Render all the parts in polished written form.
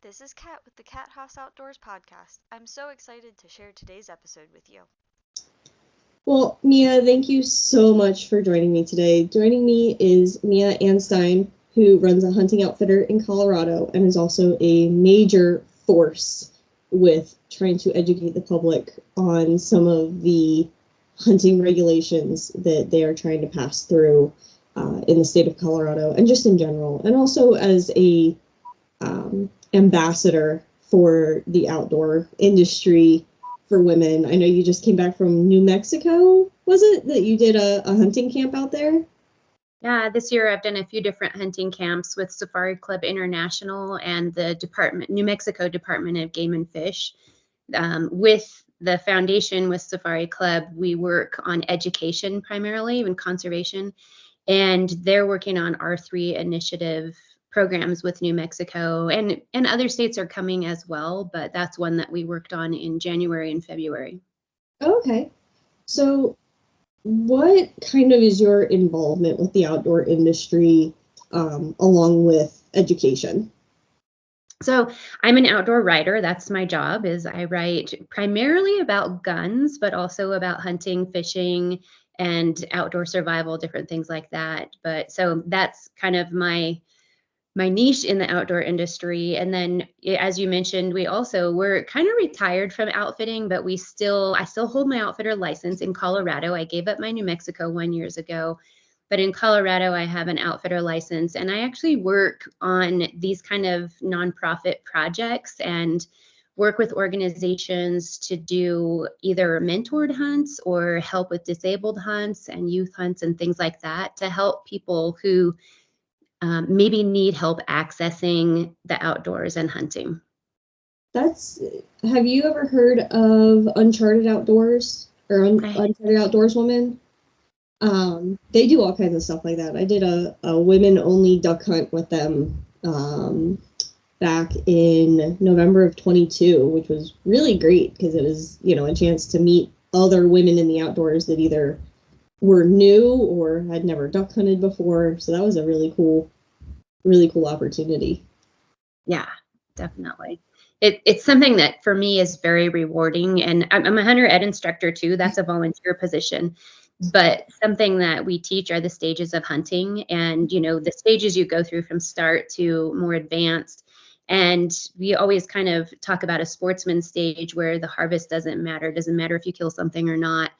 This is Kat with the Kat Haas Outdoors Podcast. I'm so excited to share today's episode with you. Well, Mia, thank you so much for joining me today. Joining me is Mia Anstine, who runs a hunting outfitter in Colorado and is also a major force with trying to educate the public on some of the hunting regulations that they are trying to pass through in the state of Colorado and just in general, and also as a ambassador for the outdoor industry for women. I know you just came back from New Mexico, was it, that you did a hunting camp out there? Yeah, this year I've done a few different hunting camps with Safari Club International and the New Mexico Department of Game and Fish. With the foundation with Safari Club, we work on education primarily and conservation, and they're working on R3 initiative programs with New Mexico, and other states are coming as well, but that's one that we worked on in January and February. Okay. So what kind of is your involvement with the outdoor industry along with education? So I'm an outdoor writer. That's my job. Is I write primarily about guns, but also about hunting, fishing, and outdoor survival, different things like that. But so that's kind of my niche in the outdoor industry. And then, as you mentioned, we're kind of retired from outfitting, but I still hold my outfitter license in Colorado. I gave up my New Mexico 1 year ago, but in Colorado, I have an outfitter license, and I actually work on these kind of nonprofit projects and work with organizations to do either mentored hunts or help with disabled hunts and youth hunts and things like that to help people who maybe need help accessing the outdoors and hunting. Have you ever heard of Uncharted Outdoors or Uncharted Outdoors Women? They do all kinds of stuff like that. I did a women-only duck hunt with them back in November of 22, which was really great because it was, a chance to meet other women in the outdoors that either were new or had never duck hunted before. So that was a really cool opportunity. Yeah, definitely. It's something that for me is very rewarding. And I'm a hunter ed instructor too. That's a volunteer position. But something that we teach are the stages of hunting and, the stages you go through from start to more advanced. And we always kind of talk about a sportsman stage where the harvest doesn't matter if you kill something or not.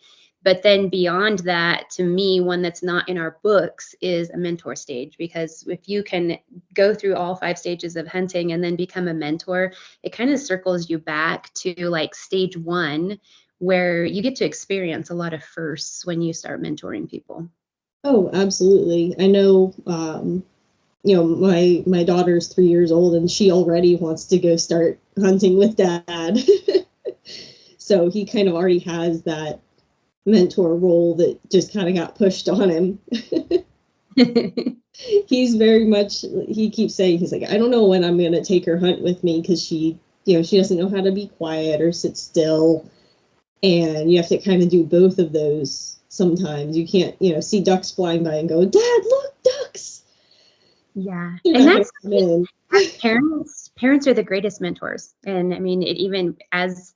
But then beyond that, to me, one that's not in our books is a mentor stage, because if you can go through all 5 stages of hunting and then become a mentor, it kind of circles you back to like stage 1, where you get to experience a lot of firsts when you start mentoring people. Oh, absolutely. I know, my daughter's 3 years old and she already wants to go start hunting with dad. So he kind of already has that mentor role that just kind of got pushed on him. He keeps saying, he's like, I don't know when I'm going to take her hunt with me because she doesn't know how to be quiet or sit still. And you have to kind of do both of those sometimes. You can't, see ducks flying by and go, Dad, look, ducks. Yeah. And that's parents are the greatest mentors. And I mean, even as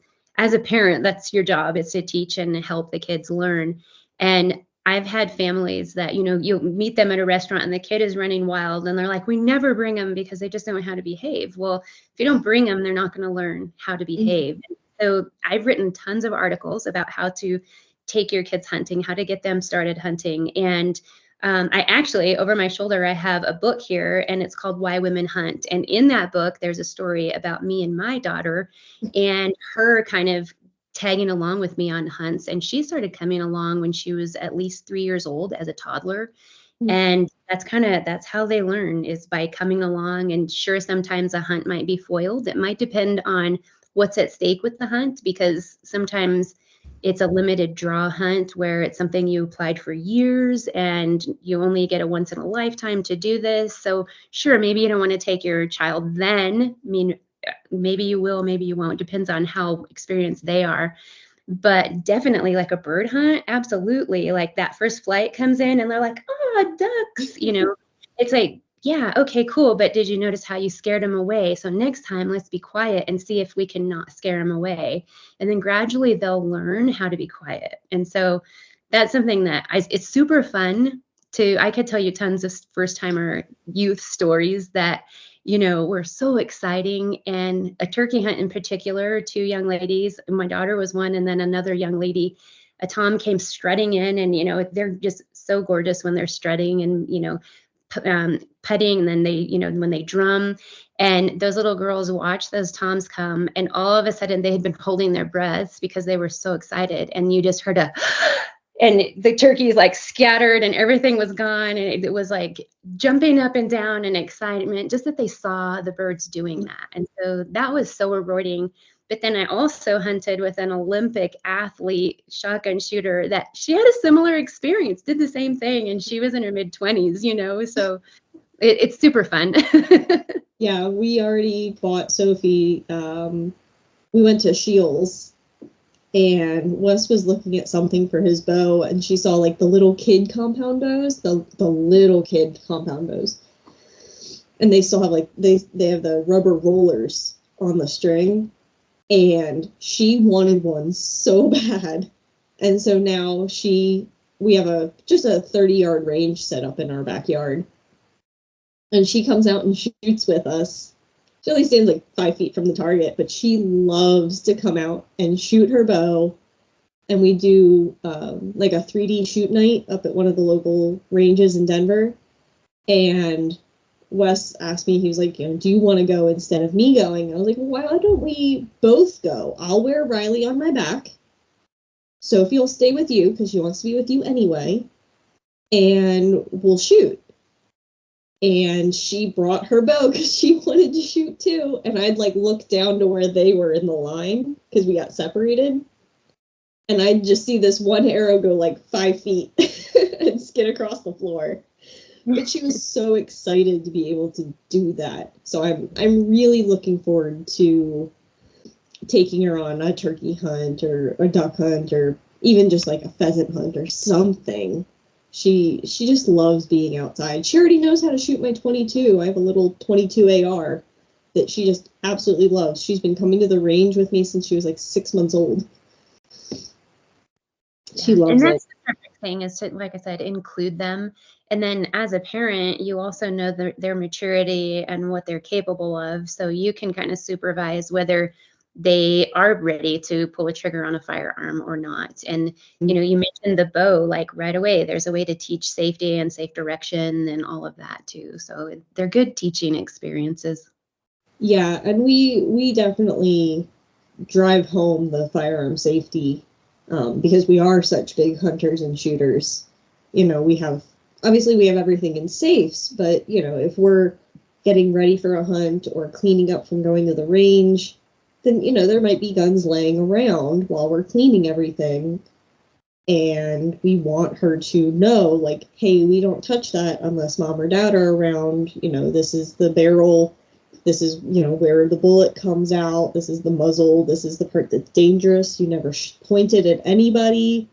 a parent, that's your job, is to teach and help the kids learn. And I've had families that, you'll meet them at a restaurant and the kid is running wild and they're like, we never bring them because they just don't know how to behave. Well, if you don't bring them, they're not going to learn how to behave. Mm-hmm. So I've written tons of articles about how to take your kids hunting, how to get them started hunting. And I actually, over my shoulder, I have a book here and it's called Why Women Hunt. And in that book, there's a story about me and my daughter and her kind of tagging along with me on hunts. And she started coming along when she was at least 3 years old as a toddler. Mm-hmm. And that's how they learn, is by coming along. And sure, sometimes a hunt might be foiled. It might depend on what's at stake with the hunt, because sometimes it's a limited draw hunt where it's something you applied for years and you only get a once in a lifetime to do this. So sure, maybe you don't want to take your child then. I mean, maybe you will, maybe you won't, depends on how experienced they are. But definitely like a bird hunt, absolutely. Like that first flight comes in and they're like, oh, ducks, it's like yeah, okay, cool. But did you notice how you scared them away? So next time, let's be quiet and see if we can not scare them away. And then gradually they'll learn how to be quiet. And so that's something that it's super fun I could tell you tons of first timer youth stories that, were so exciting. And a turkey hunt in particular, 2 young ladies, my daughter was one, and then another young lady, a tom came strutting in, and, they're just so gorgeous when they're strutting and, putting, and then they, when they drum, and those little girls watch those toms come, and all of a sudden they had been holding their breaths because they were so excited, and you just heard a and the turkeys like scattered and everything was gone, and it was like jumping up and down in excitement just that they saw the birds doing that. And so that was so rewarding. But then I also hunted with an Olympic athlete shotgun shooter that she had a similar experience, did the same thing, and she was in her mid-20s, so it's super fun. Yeah, we already bought Sophie. We went to Shields, and Wes was looking at something for his bow, and she saw like the little kid compound bows, the little kid compound bows, and they still have like they have the rubber rollers on the string. And she wanted one so bad. And so now we have just a 30-yard range set up in our backyard. And she comes out and shoots with us. She only stands like 5 feet from the target, but she loves to come out and shoot her bow. And we do like a 3D shoot night up at one of the local ranges in Denver. And Wes asked me, he was like, do you want to go instead of me going? I was like, well, why don't we both go? I'll wear Riley on my back. Sophie will stay with you because she wants to be with you anyway. And we'll shoot. And she brought her bow because she wanted to shoot too. And I'd like look down to where they were in the line because we got separated. And I'd just see this one arrow go like 5 feet and skid across the floor. But she was so excited to be able to do that. So I'm really looking forward to taking her on a turkey hunt or a duck hunt or even just like a pheasant hunt or something. She just loves being outside. She already knows how to shoot my 22. I have a little 22 AR that she just absolutely loves. She's been coming to the range with me since she was like 6 months old. She loves it. And that's the perfect thing is to, like I said, include them. And then as a parent, you also know their maturity and what they're capable of. So you can kind of supervise whether they are ready to pull a trigger on a firearm or not. And, you mentioned the bow, like right away, there's a way to teach safety and safe direction and all of that too. So they're good teaching experiences. Yeah, and we definitely drive home the firearm safety because we are such big hunters and shooters. We have everything in safes, but if we're getting ready for a hunt or cleaning up from going to the range, then there might be guns laying around while we're cleaning everything, and we want her to know, like, hey, we don't touch that unless mom or dad are around. This is the barrel, this is where the bullet comes out, this is the muzzle, this is the part that's dangerous, you never point it at anybody.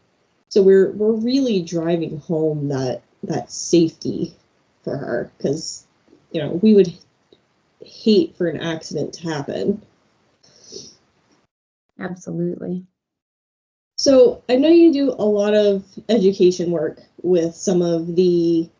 So we're really driving home that safety for her, because we would hate for an accident to happen. Absolutely. So I know you do a lot of education work with some of the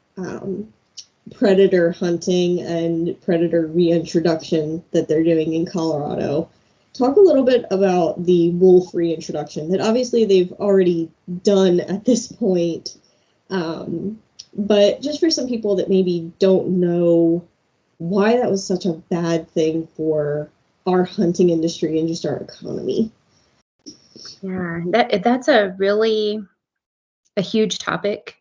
predator hunting and predator reintroduction that they're doing in Colorado. Talk a little bit about the wolf reintroduction that obviously they've already done at this point. But just for some people that maybe don't know why that was such a bad thing for our hunting industry and just our economy. Yeah, that's a really a huge topic.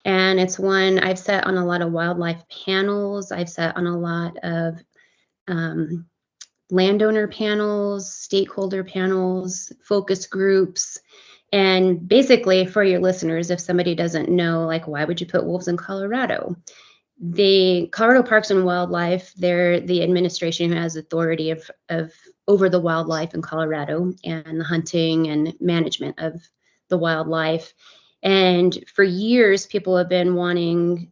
And it's one I've sat on a lot of wildlife panels. I've sat on a lot of landowner panels, stakeholder panels, focus groups. And basically, for your listeners, if somebody doesn't know, like, why would you put wolves in Colorado? The Colorado Parks and Wildlife, they're the administration who has authority of over the wildlife in Colorado and the hunting and management of the wildlife. And for years, people have been wanting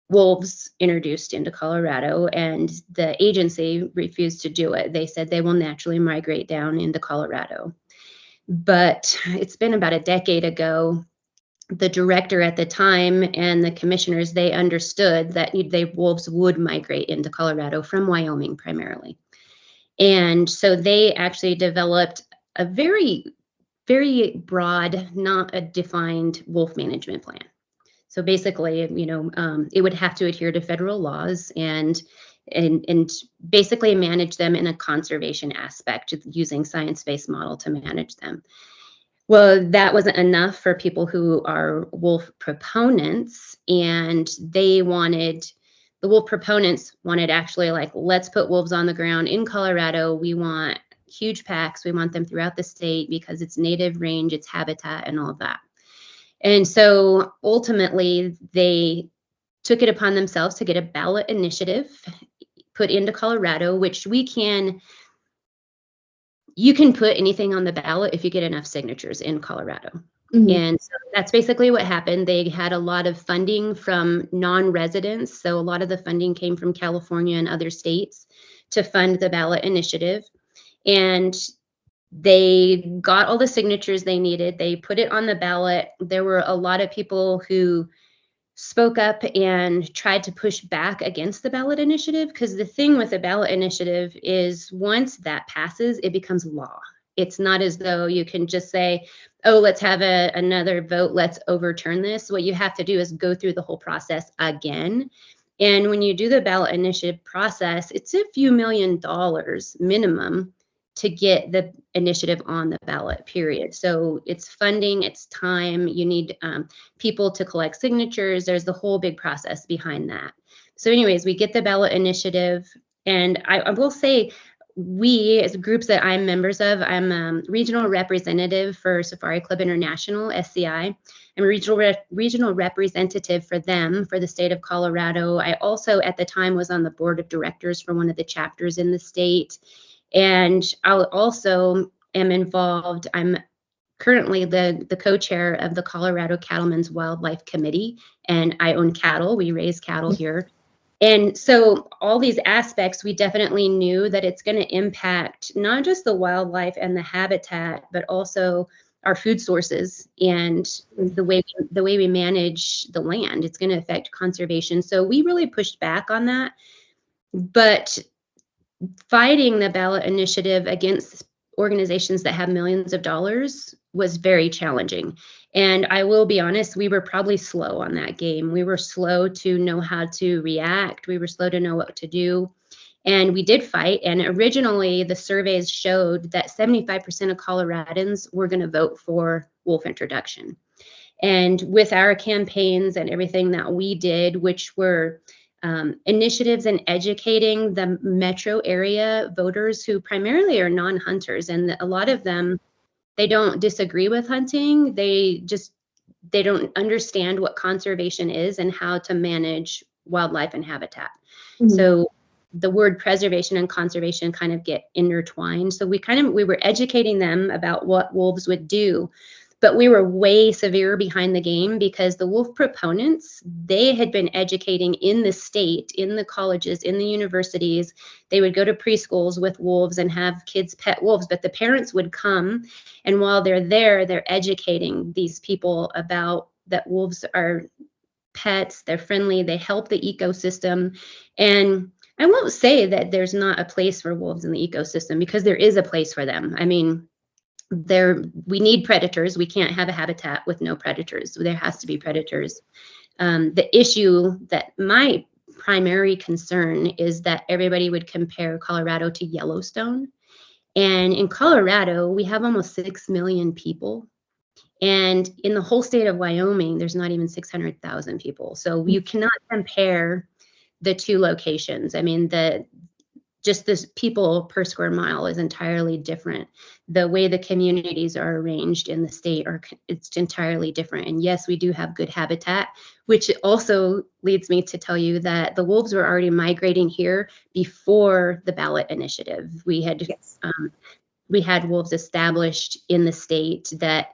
wolves introduced into Colorado, and the agency refused to do it. They said they will naturally migrate down into Colorado. But it's been about a decade ago. The director at the time and the commissioners, they understood that wolves would migrate into Colorado from Wyoming primarily. And so they actually developed a very, very broad, not a defined wolf management plan. So basically, it would have to adhere to federal laws and basically manage them in a conservation aspect, using science-based model to manage them. Well, that wasn't enough for people who are wolf proponents, and the wolf proponents wanted actually, like, let's put wolves on the ground in Colorado. We want huge packs. We want them throughout the state because it's native range, it's habitat, and all of that. And so ultimately, they took it upon themselves to get a ballot initiative put into Colorado, which you can put anything on the ballot if you get enough signatures in Colorado. Mm-hmm. And so that's basically what happened. They had a lot of funding from non-residents. So a lot of the funding came from California and other states to fund the ballot initiative. And they got all the signatures they needed. They put it on the ballot. There were a lot of people who spoke up and tried to push back against the ballot initiative, because the thing with the ballot initiative is once that passes, it becomes law. It's not as though you can just say, oh, let's have another vote, let's overturn this. What you have to do is go through the whole process again. And when you do the ballot initiative process, it's a few $1 million minimum to get the initiative on the ballot, period. So it's funding, it's time, you need people to collect signatures. There's the whole big process behind that. So anyways, we get the ballot initiative, and I will say, we, as groups that I'm members of, I'm a regional representative for Safari Club International, SCI. I'm a regional representative for them, for the state of Colorado. I also, at the time, was on the board of directors for one of the chapters in the state. And I also am involved. I'm currently the co-chair of the Colorado Cattlemen's Wildlife Committee, and I own cattle. We raise cattle here. And so all these aspects, we definitely knew that it's going to impact not just the wildlife and the habitat, but also our food sources and the way we manage the land. It's going to affect conservation. So we really pushed back on that. But fighting the ballot initiative against organizations that have millions of dollars was very challenging. And I will be honest, we were probably slow on that game. We were slow to know how to react. We were slow to know what to do. And we did fight. And originally, the surveys showed that 75% of Coloradans were going to vote for wolf introduction. And with our campaigns and everything that we did, which were initiatives in educating the metro area voters who primarily are non-hunters, and a lot of them, they don't disagree with hunting. They don't understand what conservation is and how to manage wildlife and habitat. Mm-hmm. So the word preservation and conservation kind of get intertwined. So we were educating them about what wolves would do. But we were way severe behind the game because the wolf proponents, they had been educating in the state, in the colleges, in the universities. They would go to preschools with wolves and have kids pet wolves, but the parents would come, and while they're there, they're educating these people about that wolves are pets, they're friendly, they help the ecosystem. And I won't say that there's not a place for wolves in the ecosystem, because there is a place for them. I mean, we need predators. We can't have a habitat with no predators. There has to be predators. The issue that my primary concern is that everybody would compare Colorado to Yellowstone. And in Colorado, we have almost 6 million people. And in the whole state of Wyoming, there's not even 600,000 people. So you cannot compare the two locations. I mean, just this people per square mile is entirely different. The way the communities are arranged in the state it's entirely different. And yes, we do have good habitat, which also leads me to tell you that the wolves were already migrating here before the ballot initiative. We had wolves established in the state that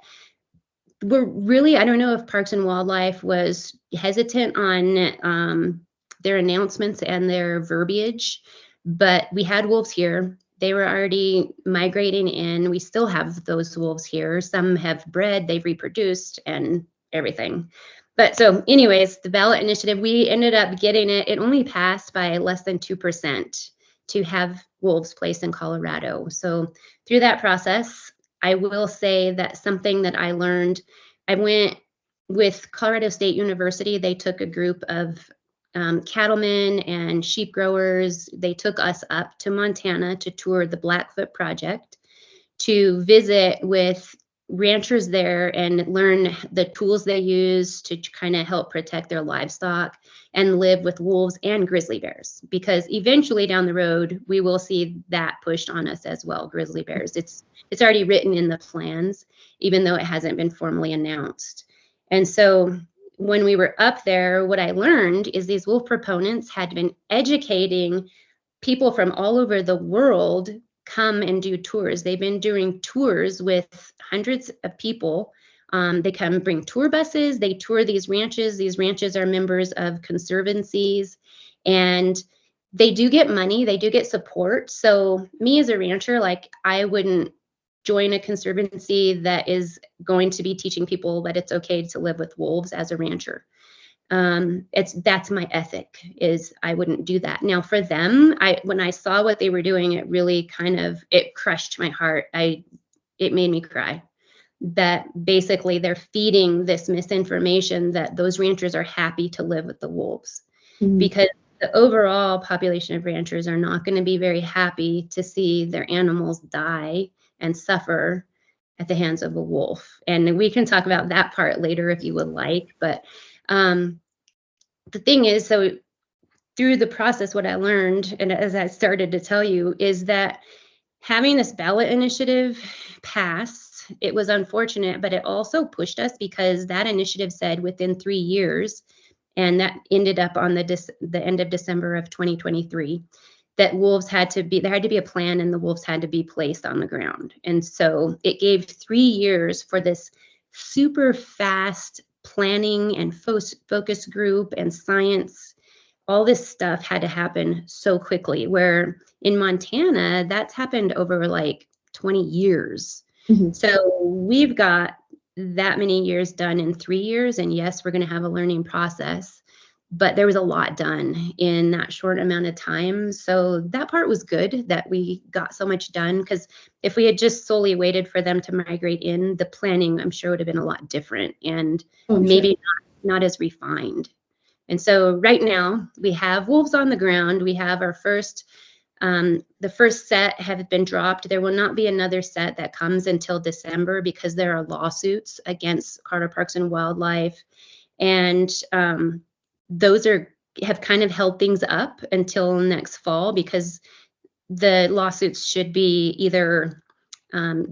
we're really, I don't know if Parks and Wildlife was hesitant on their announcements and their verbiage, but we had wolves here. They were already migrating in. We still have those wolves here. Some have bred, they've reproduced and everything. But so anyways, the ballot initiative, we ended up getting it. It only passed by less than 2% to have wolves placed in Colorado. So through that process, I will say that something that I learned, I went with Colorado State University. They took a group of cattlemen and sheep growers. They took us up to Montana to tour the Blackfoot Project, to visit with ranchers there and learn the tools they use to kind of help protect their livestock and live with wolves and grizzly bears, because eventually down the road we will see that pushed on us as well. Grizzly bears, it's already written in the plans, even though it hasn't been formally announced. And so when we were up there, what I learned is these wolf proponents had been educating people from all over the world come and do tours. They've been doing tours with hundreds of people. They come bring tour buses. They tour these ranches. These ranches are members of conservancies, and they do get money. They do get support. So me as a rancher, like, I wouldn't join a conservancy that is going to be teaching people that it's okay to live with wolves as a rancher. That's my ethic, is I wouldn't do that. Now for them, when I saw what they were doing, it really it crushed my heart. It made me cry, that basically they're feeding this misinformation that those ranchers are happy to live with the wolves, because the overall population of ranchers are not going to be very happy to see their animals die and suffer at the hands of a wolf. And we can talk about that part later if you would like, but the thing is, so through the process, what I learned, and as I started to tell you, is that having this ballot initiative pass, it was unfortunate, but it also pushed us, because that initiative said within 3 years, and that ended up on the end of December of 2023, that wolves there had to be a plan, and the wolves had to be placed on the ground. And so it gave 3 years for this super fast planning and focus group and science. All this stuff had to happen so quickly, where in Montana, that's happened over like 20 years. So we've got that many years done in 3 years. And yes, we're going to have a learning process, but there was a lot done in that short amount of time. So that part was good that we got so much done, because if we had just solely waited for them to migrate in, the planning, I'm sure, would have been a lot different, and maybe not as refined. And so right now we have wolves on the ground. We have our the first set have been dropped. There will not be another set that comes until December, because there are lawsuits against Colorado Parks and Wildlife. And those have kind of held things up until next fall, because the lawsuits should be either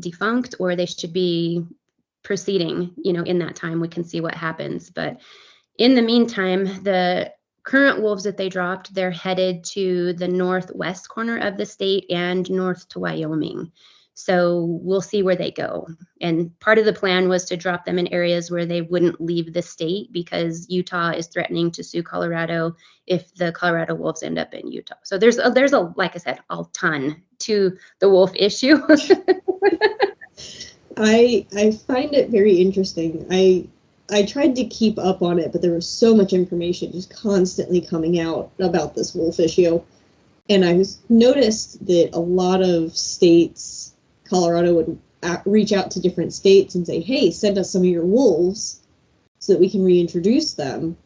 defunct, or they should be proceeding, in that time. We can see what happens. But in the meantime, the current wolves that they dropped, they're headed to the northwest corner of the state and north to Wyoming. So we'll see where they go. And part of the plan was to drop them in areas where they wouldn't leave the state, because Utah is threatening to sue Colorado if the Colorado wolves end up in Utah. So there's a like I said, a ton to the wolf issue. I find it very interesting. I tried to keep up on it, but there was so much information just constantly coming out about this wolf issue. And I noticed that a lot of states, Colorado would reach out to different states and say, hey, send us some of your wolves so that we can reintroduce them.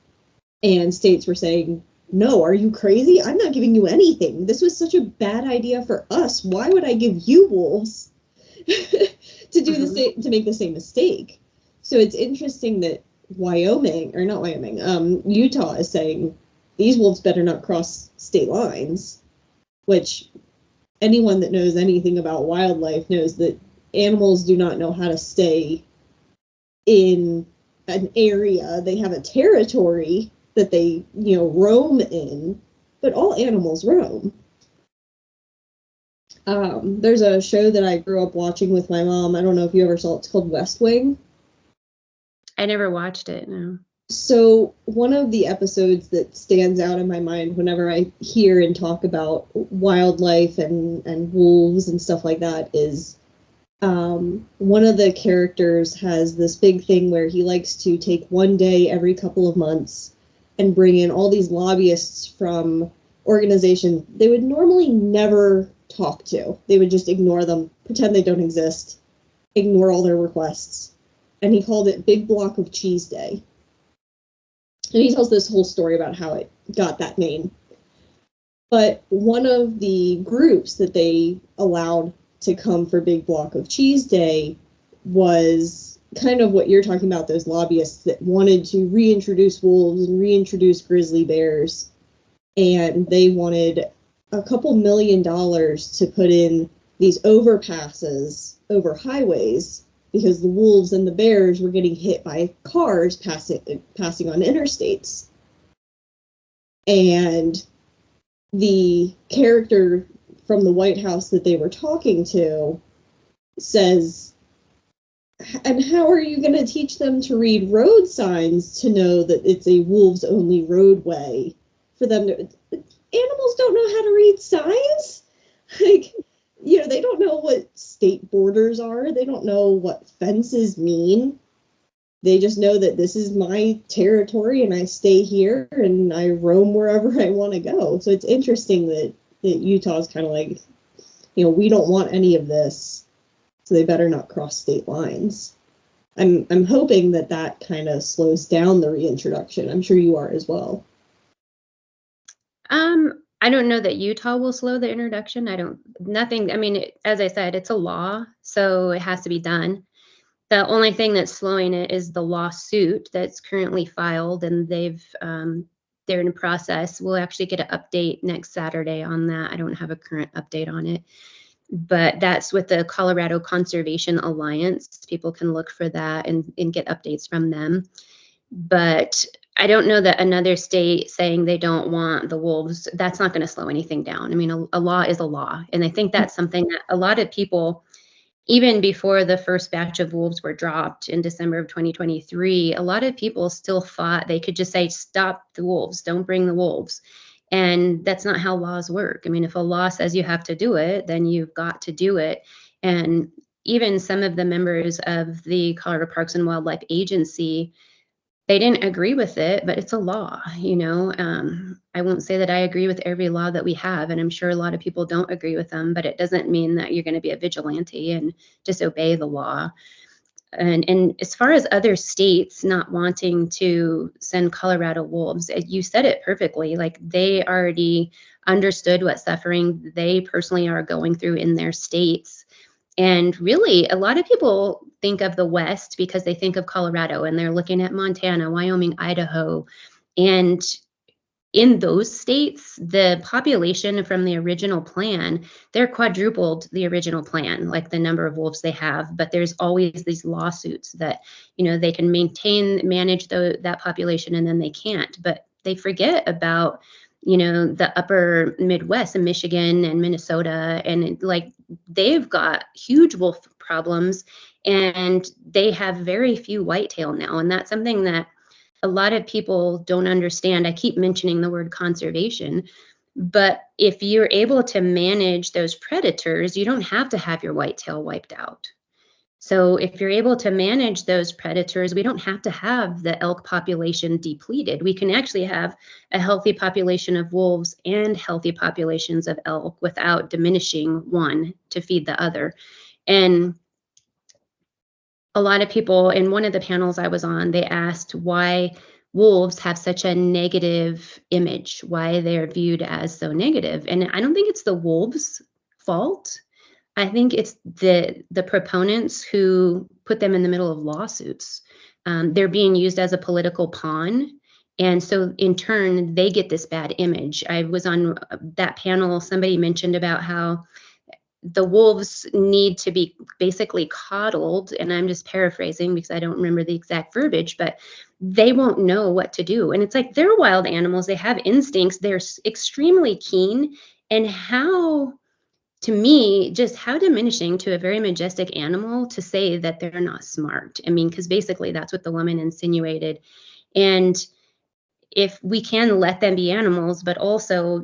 And states were saying, no, are you crazy? I'm not giving you anything. This was such a bad idea for us. Why would I give you wolves to do to make the same mistake? So it's interesting that Utah is saying these wolves better not cross state lines, which anyone that knows anything about wildlife knows that animals do not know how to stay in an area. They have a territory that they, roam in, but all animals roam. There's a show that I grew up watching with my mom. I don't know if you ever saw it. It's called West Wing. I never watched it, no. So one of the episodes that stands out in my mind whenever I hear and talk about wildlife and wolves and stuff like that is one of the characters has this big thing where he likes to take one day every couple of months and bring in all these lobbyists from organizations they would normally never talk to. They would just ignore them, pretend they don't exist, ignore all their requests. And he called it Big Block of Cheese Day. And he tells this whole story about how it got that name. But one of the groups that they allowed to come for Big Block of Cheese Day was kind of what you're talking about, those lobbyists that wanted to reintroduce wolves and reintroduce grizzly bears. And they wanted a couple $1 million to put in these overpasses over highways because the wolves and the bears were getting hit by cars passing on interstates. And the character from the White House that they were talking to says, and how are you going to teach them to read road signs to know that it's a wolves only roadway for them to, animals don't know how to read signs? Like, you know, they don't know what state borders are. They don't know what fences mean. They just know that this is my territory and I stay here and I roam wherever I want to go. So it's interesting that Utah's kind of like, you know, we don't want any of this, so they better not cross state lines. I'm hoping that kind of slows down the reintroduction. I'm sure you are as well. I don't know that Utah will slow the introduction. I mean, as I said, it's a law, so it has to be done. The only thing that's slowing it is the lawsuit that's currently filed, and they're in process. We'll actually get an update next Saturday on that. I don't have a current update on it, but that's with the Colorado Conservation Alliance. People can look for that and get updates from them. But I don't know that another state saying they don't want the wolves, that's not going to slow anything down. I mean, a law is a law. And I think that's something that a lot of people, even before the first batch of wolves were dropped in December of 2023, a lot of people still thought they could just say, stop the wolves, don't bring the wolves. And that's not how laws work. I mean, if a law says you have to do it, then you've got to do it. And even some of the members of the Colorado Parks and Wildlife Agency, they didn't agree with it, but it's a law, you know. I won't say that I agree with every law that we have, and I'm sure a lot of people don't agree with them, but it doesn't mean that you're going to be a vigilante and disobey the law. And as far as other states not wanting to send Colorado wolves, you said it perfectly. Like, they already understood what suffering they personally are going through in their states. And really, a lot of people think of the West because they think of Colorado, and they're looking at Montana, Wyoming, Idaho. And in those states, the population from the original plan, they're quadrupled the original plan, like the number of wolves they have. But there's always these lawsuits that, you know, they can manage that population, and then they can't. But they forget about, you know, the upper Midwest and Michigan and Minnesota, and like, they've got huge wolf problems, and they have very few whitetail now. And that's something that a lot of people don't understand. I keep mentioning the word conservation, but if you're able to manage those predators, you don't have to have your whitetail wiped out. So if you're able to manage those predators, we don't have to have the elk population depleted. We can actually have a healthy population of wolves and healthy populations of elk without diminishing one to feed the other. And a lot of people, in one of the panels I was on, they asked why wolves have such a negative image, why they're viewed as so negative. And I don't think it's the wolves' fault. I think it's the proponents who put them in the middle of lawsuits. They're being used as a political pawn. And so in turn, they get this bad image. I was on that panel, somebody mentioned about how the wolves need to be basically coddled. And I'm just paraphrasing because I don't remember the exact verbiage, but they won't know what to do. And it's like, they're wild animals. They have instincts. They're extremely keen. And how to me, just how diminishing to a very majestic animal to say that they're not smart. I mean, because basically that's what the woman insinuated. And if we can let them be animals, but also,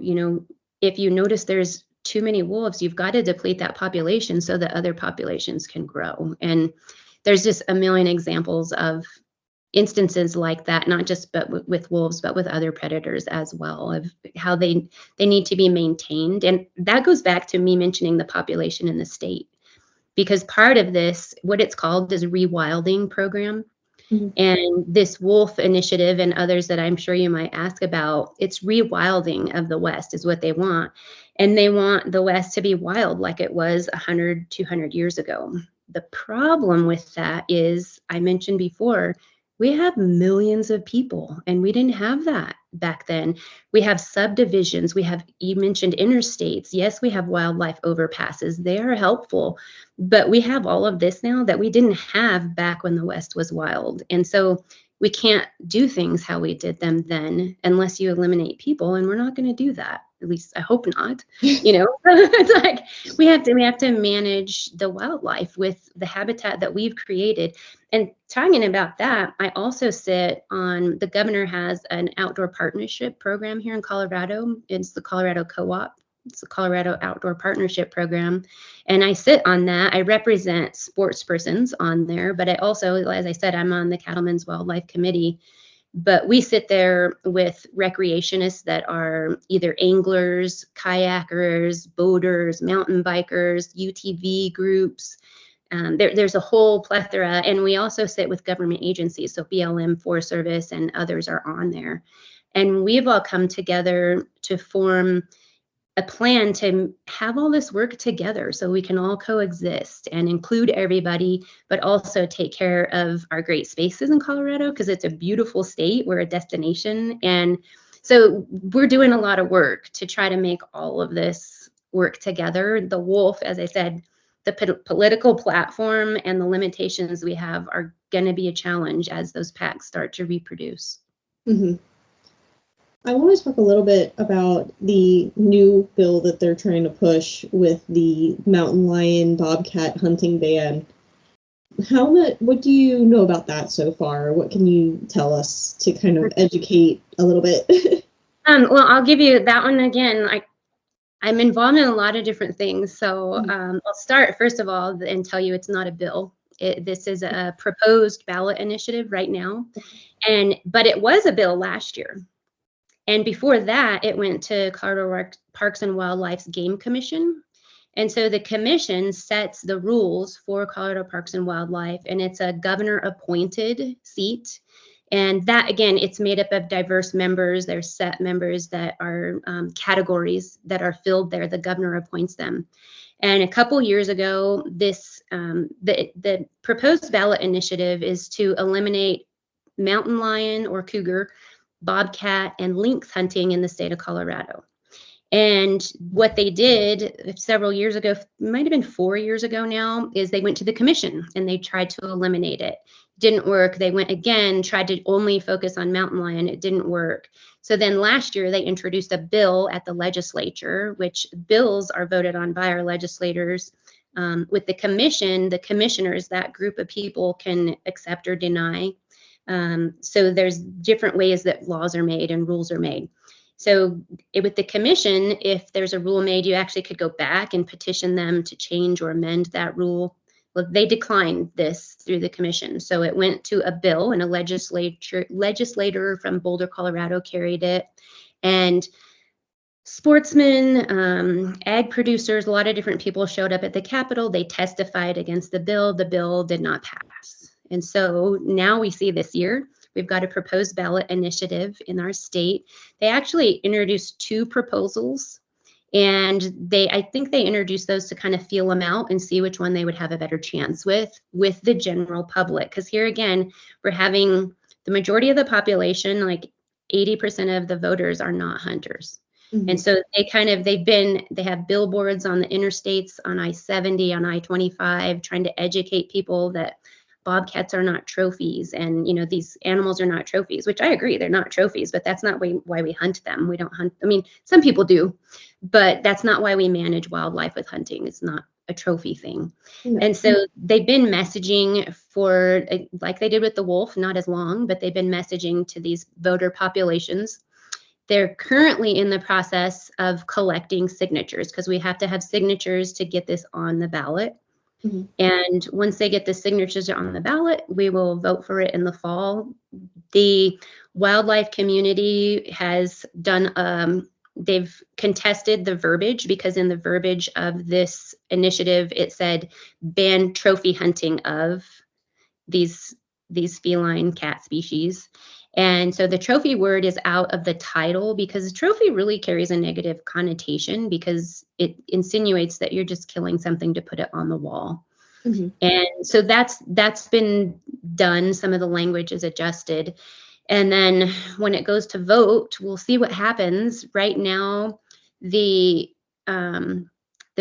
if you notice there's too many wolves, you've got to deplete that population so that other populations can grow. And there's just a million examples of instances like that, not just with wolves, but with other predators as well, of how they need to be maintained. And that goes back to me mentioning the population in the state, because part of this, what it's called, is rewilding program. Mm-hmm. And this wolf initiative and others that I'm sure you might ask about, it's rewilding of the West is what they want. And they want the West to be wild like it was 100, 200 years ago. The problem with that is, I mentioned before, we have millions of people, and we didn't have that back then. We have subdivisions. You mentioned interstates. Yes, we have wildlife overpasses. They are helpful, but we have all of this now that we didn't have back when the West was wild. And so we can't do things how we did them then unless you eliminate people, and we're not going to do that. At least I hope not. It's like we have to manage the wildlife with the habitat that we've created. And talking about that, I also sit on, the governor has an outdoor partnership program here in Colorado. It's the Colorado Co-op. It's the Colorado Outdoor Partnership Program. And I sit on that. I represent sports persons on there, but I also, as I said, I'm on the Cattlemen's Wildlife Committee. But we sit there with recreationists that are either anglers, kayakers, boaters, mountain bikers, UTV groups. There's a whole plethora. And we also sit with government agencies. So BLM, Forest Service, and others are on there. And we've all come together to form a plan to have all this work together so we can all coexist and include everybody, but also take care of our great spaces in Colorado, because it's a beautiful state. We're a destination. And so we're doing a lot of work to try to make all of this work together. The wolf, as I said, the political platform and the limitations we have are going to be a challenge as those packs start to reproduce. Mm-hmm. I want to talk a little bit about the new bill that they're trying to push with the mountain lion bobcat hunting ban. What do you know about that so far? What can you tell us to kind of educate a little bit? Well, I'll give you that one again. I'm involved in a lot of different things. So I'll start, first of all, and tell you it's not a bill. This is a proposed ballot initiative right now. But it was a bill last year. And before that, it went to Colorado Parks and Wildlife's Game Commission. And so the commission sets the rules for Colorado Parks and Wildlife, and it's a governor-appointed seat. And that, again, it's made up of diverse members. There's set members that are categories that are filled there. The governor appoints them. And a couple years ago, the proposed ballot initiative is to eliminate mountain lion or cougar, bobcat, and lynx hunting in the state of Colorado. And what they did several years ago, might have been 4 years ago now, is they went to the commission and they tried to eliminate it. Didn't work. They went again, tried to only focus on mountain lion. It didn't work. So then last year they introduced a bill at the legislature, which bills are voted on by our legislators. With the commission, the commissioners, that group of people, can accept or deny. So there's different ways that laws are made and rules are made. So with the commission, if there's a rule made, you actually could go back and petition them to change or amend that rule. Well, they declined this through the commission. So it went to a bill, and a legislator from Boulder, Colorado carried it. And sportsmen, ag producers, a lot of different people showed up at the Capitol. They testified against the bill. The bill did not pass. And so now we see this year, we've got a proposed ballot initiative in our state. They actually introduced 2 proposals, and I think they introduced those to kind of feel them out and see which one they would have a better chance with the general public. Because here again, we're having the majority of the population, like 80% of the voters, are not hunters. Mm-hmm. And so they have billboards on the interstates, on I-70, on I-25, trying to educate people that bobcats are not trophies, and these animals are not trophies, which I agree, they're not trophies, but that's not why we hunt them. We don't hunt, I mean, some people do, but that's not why we manage wildlife with hunting. It's not a trophy thing. No. And so they've been messaging for, like they did with the wolf, not as long, but they've been messaging to these voter populations. They're currently in the process of collecting signatures, because we have to have signatures to get this on the ballot. Mm-hmm. And once they get the signatures on the ballot, we will vote for it in the fall. The wildlife community has done, they've contested the verbiage, because in the verbiage of this initiative, it said ban trophy hunting of these feline cat species. And so the trophy word is out of the title, because trophy really carries a negative connotation, because it insinuates that you're just killing something to put it on the wall. Mm-hmm. And so that's been done. Some of the language is adjusted. And then when it goes to vote, we'll see what happens. Right now, the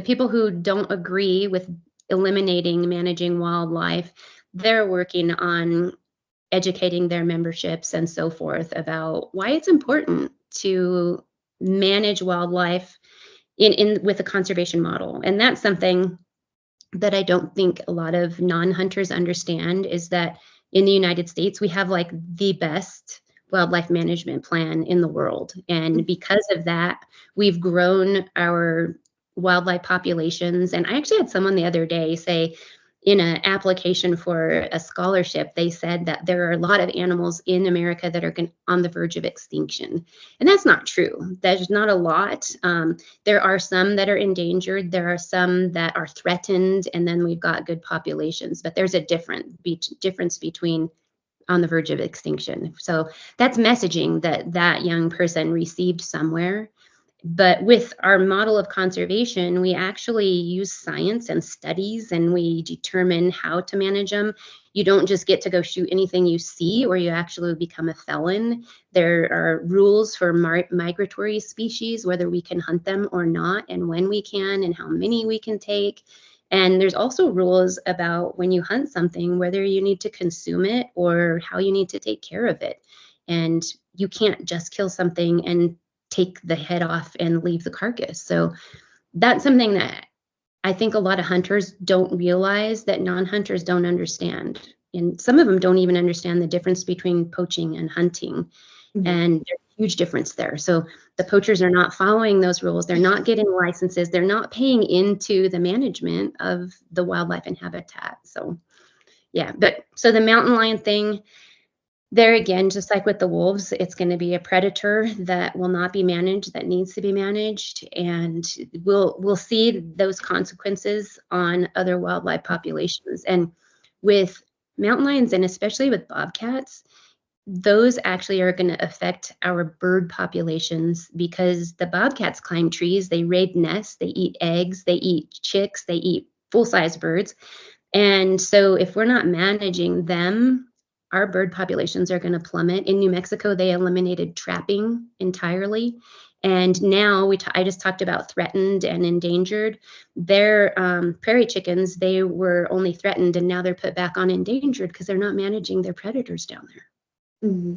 people who don't agree with eliminating managing wildlife, they're working on educating their memberships and so forth about why it's important to manage wildlife in with a conservation model. And that's something that I don't think a lot of non-hunters understand, is that in the United States, we have like the best wildlife management plan in the world. And because of that, we've grown our wildlife populations. And I actually had someone the other day say, in an application for a scholarship, they said that there are a lot of animals in America that are on the verge of extinction. And that's not true. There's not a lot. There are some that are endangered. There are some that are threatened. And then we've got good populations. But there's a difference between on the verge of extinction. So that's messaging that young person received somewhere. But with our model of conservation, we actually use science and studies, and we determine how to manage them. You don't just get to go shoot anything you see, or you actually become a felon. There are rules for migratory species, whether we can hunt them or not, and when we can, and how many we can take. And there's also rules about when you hunt something, whether you need to consume it or how you need to take care of it. And you can't just kill something and take the head off and leave the carcass. So that's something that I think a lot of hunters don't realize, that non-hunters don't understand. And some of them don't even understand the difference between poaching and hunting. Mm-hmm. And there's a huge difference there. So the poachers are not following those rules. They're not getting licenses. They're not paying into the management of the wildlife and habitat. So yeah, but so the mountain lion thing, there again, just like with the wolves, it's going to be a predator that will not be managed, that needs to be managed. And we'll see those consequences on other wildlife populations. And with mountain lions, and especially with bobcats, those actually are going to affect our bird populations, because the bobcats climb trees, they raid nests, they eat eggs, they eat chicks, they eat full-size birds. And so if we're not managing them, our bird populations are going to plummet. In New Mexico, they eliminated trapping entirely. And now I just talked about threatened and endangered. Their prairie chickens, they were only threatened, and now they're put back on endangered because they're not managing their predators down there. Mm-hmm.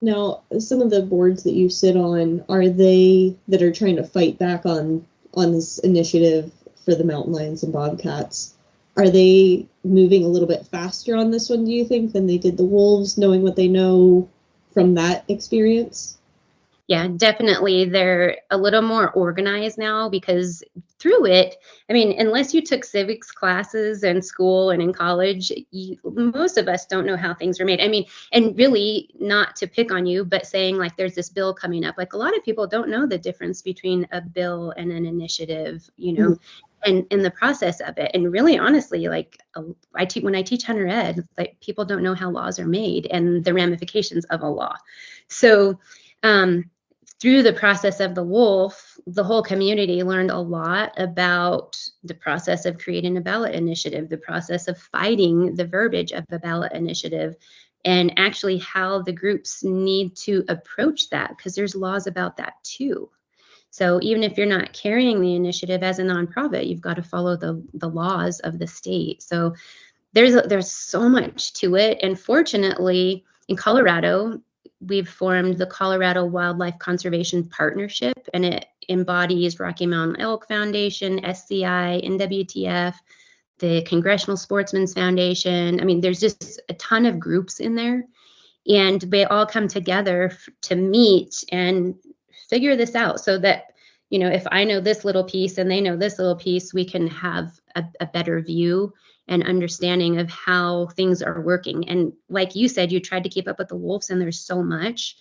Now, some of the boards that you sit on, are they that are trying to fight back on this initiative for the mountain lions and bobcats? Are they moving a little bit faster on this one, do you think, than they did the wolves, knowing what they know from that experience? Yeah, definitely. They're a little more organized now, because through it, I mean, unless you took civics classes in school and in college, most of us don't know how things are made. I mean, and really, not to pick on you, but saying like there's this bill coming up, like a lot of people don't know the difference between a bill and an initiative, Mm-hmm. And in the process of it. And really, honestly, like when I teach hunter ed, like people don't know how laws are made and the ramifications of a law. So through the process of the wolf, the whole community learned a lot about the process of creating a ballot initiative, the process of fighting the verbiage of the ballot initiative, and actually how the groups need to approach that, because there's laws about that too. So even if you're not carrying the initiative as a nonprofit, you've got to follow the laws of the state. So there's so much to it. And fortunately, in Colorado, we've formed the Colorado Wildlife Conservation Partnership, and it embodies Rocky Mountain Elk Foundation, SCI, NWTF, the Congressional Sportsmen's Foundation. I mean, there's just a ton of groups in there, and they all come together to meet and figure this out so that, you know, if I know this little piece and they know this little piece, we can have a better view and understanding of how things are working. And like you said, you tried to keep up with the wolves, and there's so much.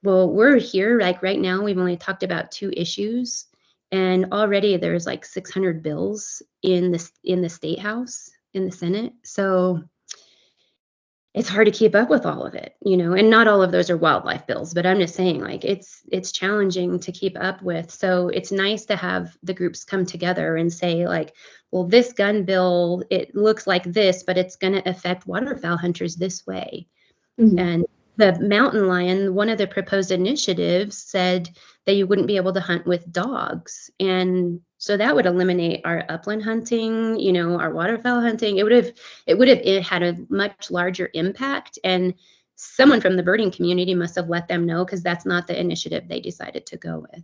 Well, we're here, like right now, we've only talked about 2 issues, and already there's like 600 bills in the State House, in the Senate. So it's hard to keep up with all of it, you know, and not all of those are wildlife bills, but I'm just saying, like, it's challenging to keep up with. So it's nice to have the groups come together and say, like, well, this gun bill, it looks like this, but it's going to affect waterfowl hunters this way. Mhm. And the mountain lion, one of the proposed initiatives said that you wouldn't be able to hunt with dogs. And so that would eliminate our upland hunting, you know, our waterfowl hunting. It would have had a much larger impact. And someone from the birding community must have let them know, because that's not the initiative they decided to go with.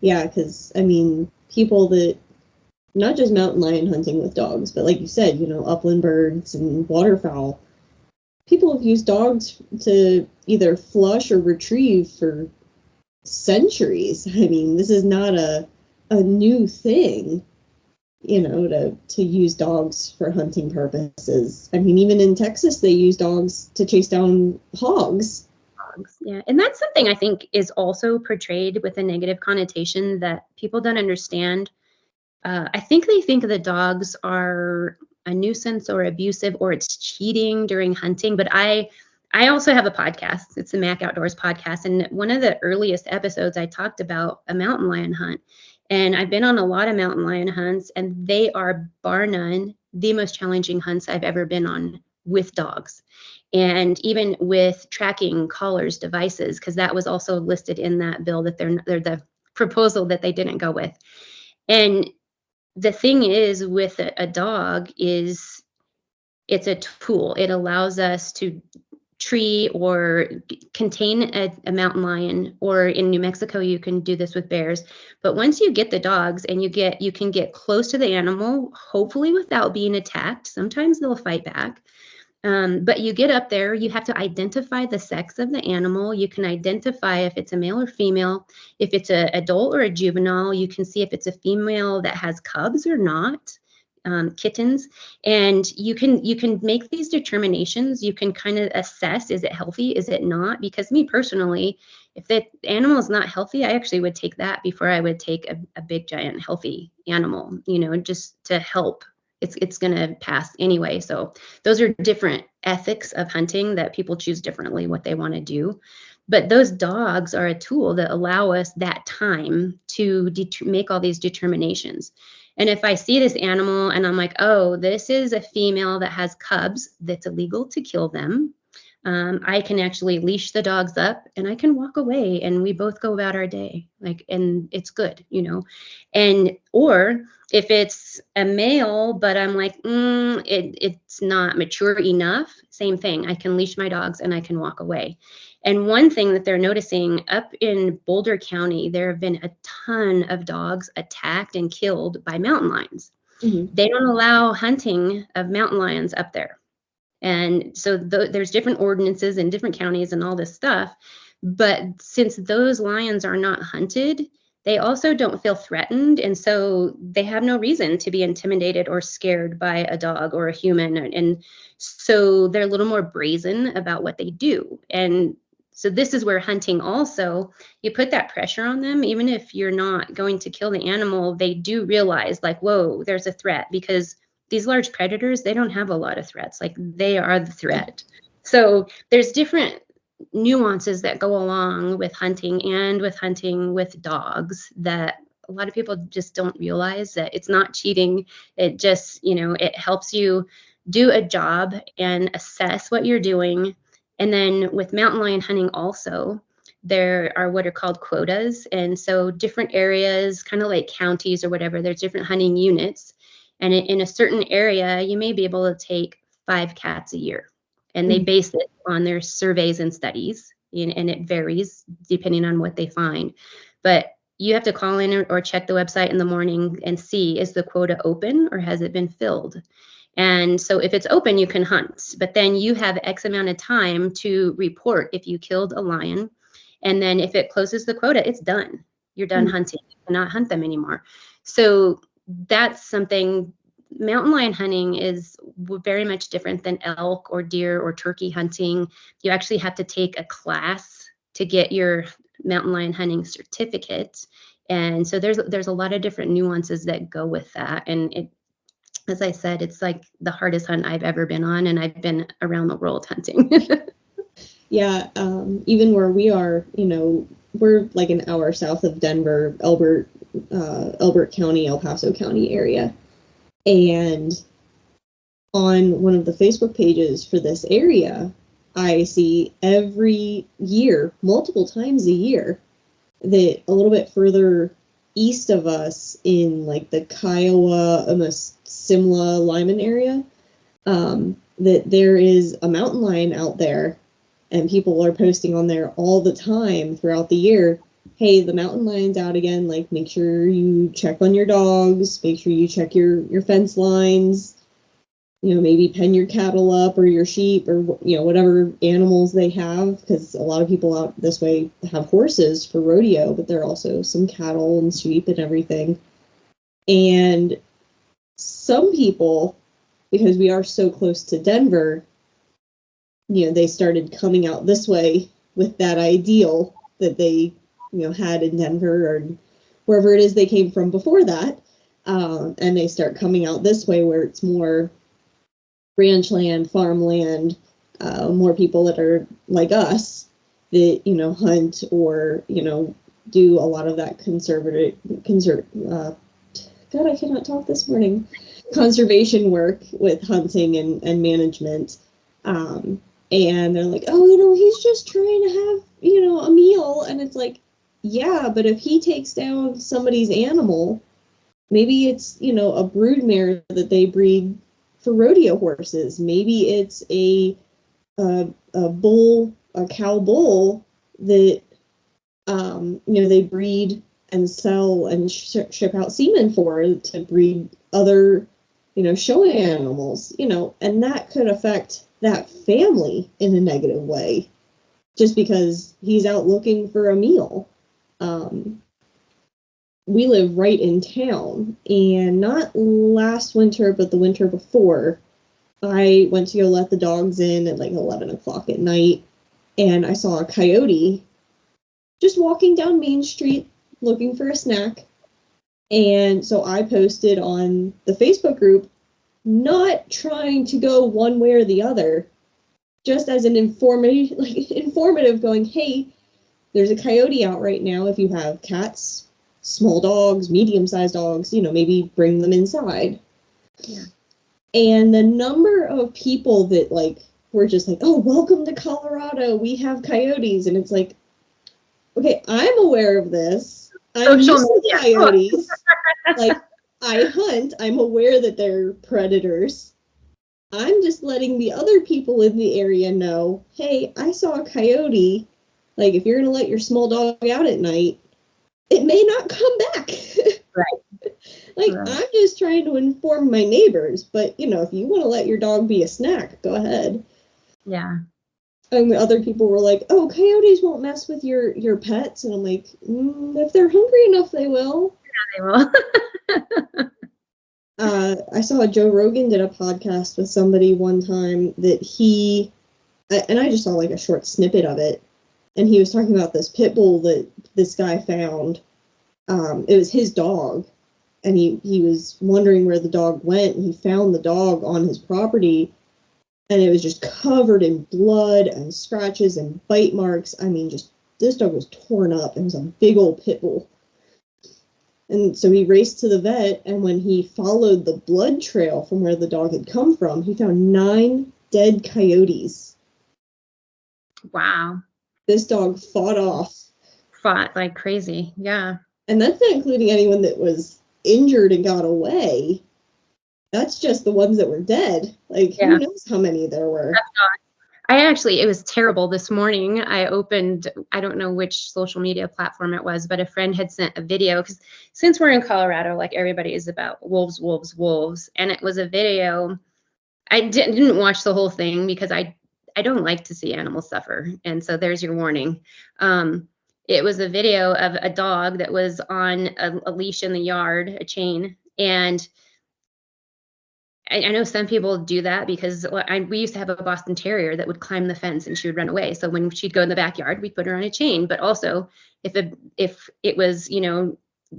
Yeah, because, I mean, people that, not just mountain lion hunting with dogs, but like you said, you know, upland birds and waterfowl, people have used dogs to either flush or retrieve for centuries. I mean, this is not a new thing, you know, to use dogs for hunting purposes. I mean, even in Texas, they use dogs to chase down hogs. Yeah, and that's something I think is also portrayed with a negative connotation that people don't understand. I think they think the dogs are a nuisance or abusive, or it's cheating during hunting. But I also have a podcast. It's the Mac Outdoors Podcast. And one of the earliest episodes, I talked about a mountain lion hunt. And I've been on a lot of mountain lion hunts, and they are, bar none, the most challenging hunts I've ever been on with dogs. And even with tracking collars, devices, because that was also listed in that bill that they're the proposal that they didn't go with. And the thing is with a dog is it's a tool. It allows us to tree or contain a mountain lion, or in New Mexico, you can do this with bears. But once you get the dogs and you can get close to the animal, hopefully without being attacked. Sometimes they'll fight back. But you get up there, you have to identify the sex of the animal. You can identify if it's a male or female. If it's an adult or a juvenile, you can see if it's a female that has cubs or not, kittens. And you can make these determinations. You can kind of assess, is it healthy? Is it not? Because me personally, if the animal is not healthy, I actually would take that before I would take a big, giant, healthy animal, you know, just to help. It's going to pass anyway. So those are different ethics of hunting that people choose differently what they want to do. But those dogs are a tool that allow us that time to make all these determinations. And if I see this animal and I'm like, oh, this is a female that has cubs, that's illegal to kill them. I can actually leash the dogs up and I can walk away and we both go about our day, like, and it's good, you know. And or if it's a male, but I'm like, it's not mature enough, same thing. I can leash my dogs and I can walk away. And one thing that they're noticing up in Boulder County, there have been a ton of dogs attacked and killed by mountain lions. Mm-hmm. They don't allow hunting of mountain lions up there. And so there's different ordinances in different counties and all this stuff. But since those lions are not hunted, they also don't feel threatened. And so they have no reason to be intimidated or scared by a dog or a human. And so they're a little more brazen about what they do. And so this is where hunting also, you put that pressure on them. Even if you're not going to kill the animal, they do realize, like, whoa, there's a threat, because these large predators, they don't have a lot of threats. Like, they are the threat. So there's different nuances that go along with hunting and with hunting with dogs that a lot of people just don't realize, that it's not cheating. It just, you know, it helps you do a job and assess what you're doing. And then with mountain lion hunting also, there are what are called quotas. And so different areas, kind of like counties or whatever, there's different hunting units. And in a certain area, you may be able to take 5 cats a year. And they base it on their surveys and studies, and it varies depending on what they find. But you have to call in or check the website in the morning and see, is the quota open or has it been filled? And so if it's open, you can hunt, but then you have X amount of time to report if you killed a lion. And then if it closes the quota, it's done. You're done hunting. You cannot hunt them anymore. So that's something. Mountain lion hunting is very much different than elk or deer or turkey hunting. You actually have to take a class to get your mountain lion hunting certificate. And so there's a lot of different nuances that go with that. And it, as I said, it's like the hardest hunt I've ever been on, and I've been around the world hunting. Yeah, even where we are, we're like an hour south of Denver, Elbert County, El Paso County area. And on one of the Facebook pages for this area, I see every year, multiple times a year, that a little bit further east of us in like the Kiowa, almost Simla, Lyman area, that there is a mountain lion out there, and people are posting on there all the time throughout the year. Hey, the mountain lion's out again. Like, make sure you check on your dogs. Make sure you check your fence lines. Maybe pen your cattle up or your sheep or, whatever animals they have. Because a lot of people out this way have horses for rodeo, but there are also some cattle and sheep and everything. And some people, because we are so close to Denver, they started coming out this way with that ideal that they had in Denver or wherever it is they came from before that. And they start coming out this way where it's more ranch land, farmland, more people that are like us that, hunt or, do a lot of that God, I cannot talk this morning, conservation work with hunting and management. And they're like, oh, he's just trying to have, a meal. And it's like, yeah, but if he takes down somebody's animal, maybe it's, a broodmare that they breed for rodeo horses. Maybe it's a cow bull that, they breed and sell and ship out semen for to breed other, show animals, and that could affect that family in a negative way just because he's out looking for a meal. We live right in town, and not last winter, but the winter before, I went to go let the dogs in at like 11 o'clock at night, and I saw a coyote just walking down Main Street looking for a snack. And so I posted on the Facebook group, not trying to go one way or the other, just as an informative going, hey, there's a coyote out right now. If you have cats, small dogs, medium-sized dogs, maybe bring them inside. Yeah. And the number of people that were just like, oh, welcome to Colorado, we have coyotes. And it's like, okay, I'm aware of this. I'm used to coyotes. I hunt. I'm aware that they're predators. I'm just letting the other people in the area know, hey, I saw a coyote. If you're going to let your small dog out at night, it may not come back. Right. Right. I'm just trying to inform my neighbors. But, if you want to let your dog be a snack, go ahead. Yeah. And other people were like, oh, coyotes won't mess with your pets. And I'm like, if they're hungry enough, they will. Yeah, they will. I saw Joe Rogan did a podcast with somebody one time that and I just saw a short snippet of it. And he was talking about this pit bull that this guy found. It was his dog. And he was wondering where the dog went. And he found the dog on his property. And it was just covered in blood and scratches and bite marks. I mean, this dog was torn up. It was a big old pit bull. And so he raced to the vet. And when he followed the blood trail from where the dog had come from, he found 9 dead coyotes. Wow. This dog Fought like crazy. Yeah. And that's not including anyone that was injured and got away. That's just the ones that were dead. Like, Yeah. who knows how many there were. It was terrible this morning. I opened, I don't know which social media platform it was, but a friend had sent a video, because since we're in Colorado, like everybody is about wolves, wolves, wolves. And it was a video. I didn't watch the whole thing because I don't like to see animals suffer. And so there's your warning. It was a video of a dog that was on a leash in the yard, a chain. And I know some people do that because we used to have a Boston Terrier that would climb the fence and she would run away. So when she'd go in the backyard, we'd put her on a chain. But also, if it was,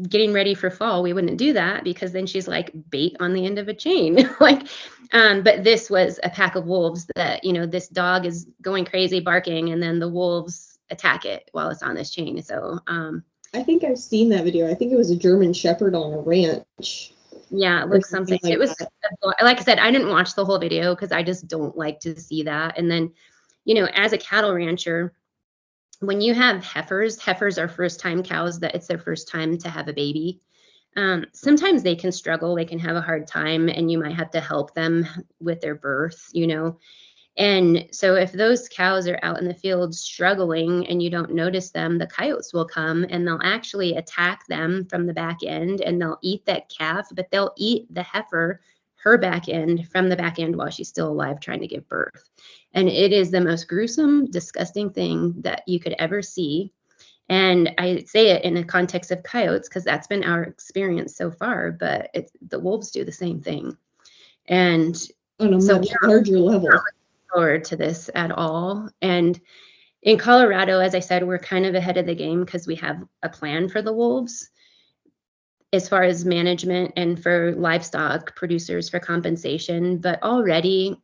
getting ready for fall, we wouldn't do that because then she's like bait on the end of a chain. But this was a pack of wolves that, this dog is going crazy barking, and then the wolves attack it while it's on this chain. So I think I've seen that video. I think it was a German Shepherd on a ranch. Yeah, it looks something. Like it was like I said, I didn't watch the whole video because I just don't like to see that. And then, as a cattle rancher, when you have heifers are first-time cows that it's their first time to have a baby. Sometimes they can struggle, they can have a hard time, and you might have to help them with their birth, And so if those cows are out in the field struggling and you don't notice them, the coyotes will come and they'll actually attack them from the back end, and they'll eat that calf, but they'll eat the heifer, her back end, from the back end while she's still alive trying to give birth. And it is the most gruesome, disgusting thing that you could ever see. And I say it in the context of coyotes because that's been our experience so far, but the wolves do the same thing. And on a much larger level. Forward to this at all. And in Colorado, as I said, we're kind of ahead of the game because we have a plan for the wolves as far as management and for livestock producers for compensation. But already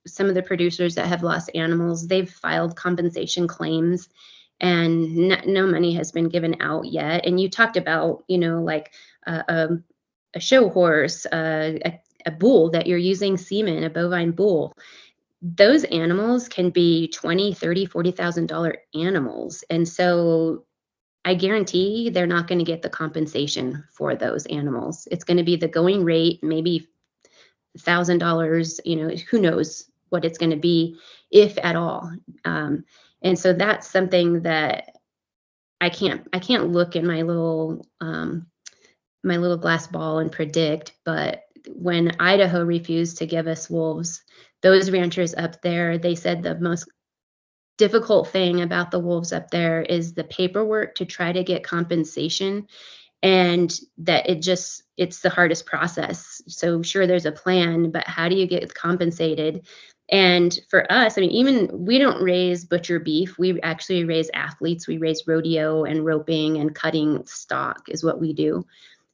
some of the producers that have lost animals, they've filed compensation claims, and no money has been given out yet. And you talked about, like a show horse, a bull that you're using semen, a bovine bull. Those animals can be $20,000, $30,000, $40,000 animals. And so I guarantee they're not going to get the compensation for those animals. It's going to be the going rate, maybe $1,000, who knows what it's going to be, if at all. And so that's something that I can't look in my little glass ball and predict. But when Idaho refused to give us wolves, those ranchers up there, they said the most difficult thing about the wolves up there is the paperwork to try to get compensation, and that it's the hardest process. So sure, there's a plan, but how do you get compensated? And for us, I mean, even we don't raise butcher beef. We actually raise athletes. We raise rodeo and roping and cutting stock is what we do.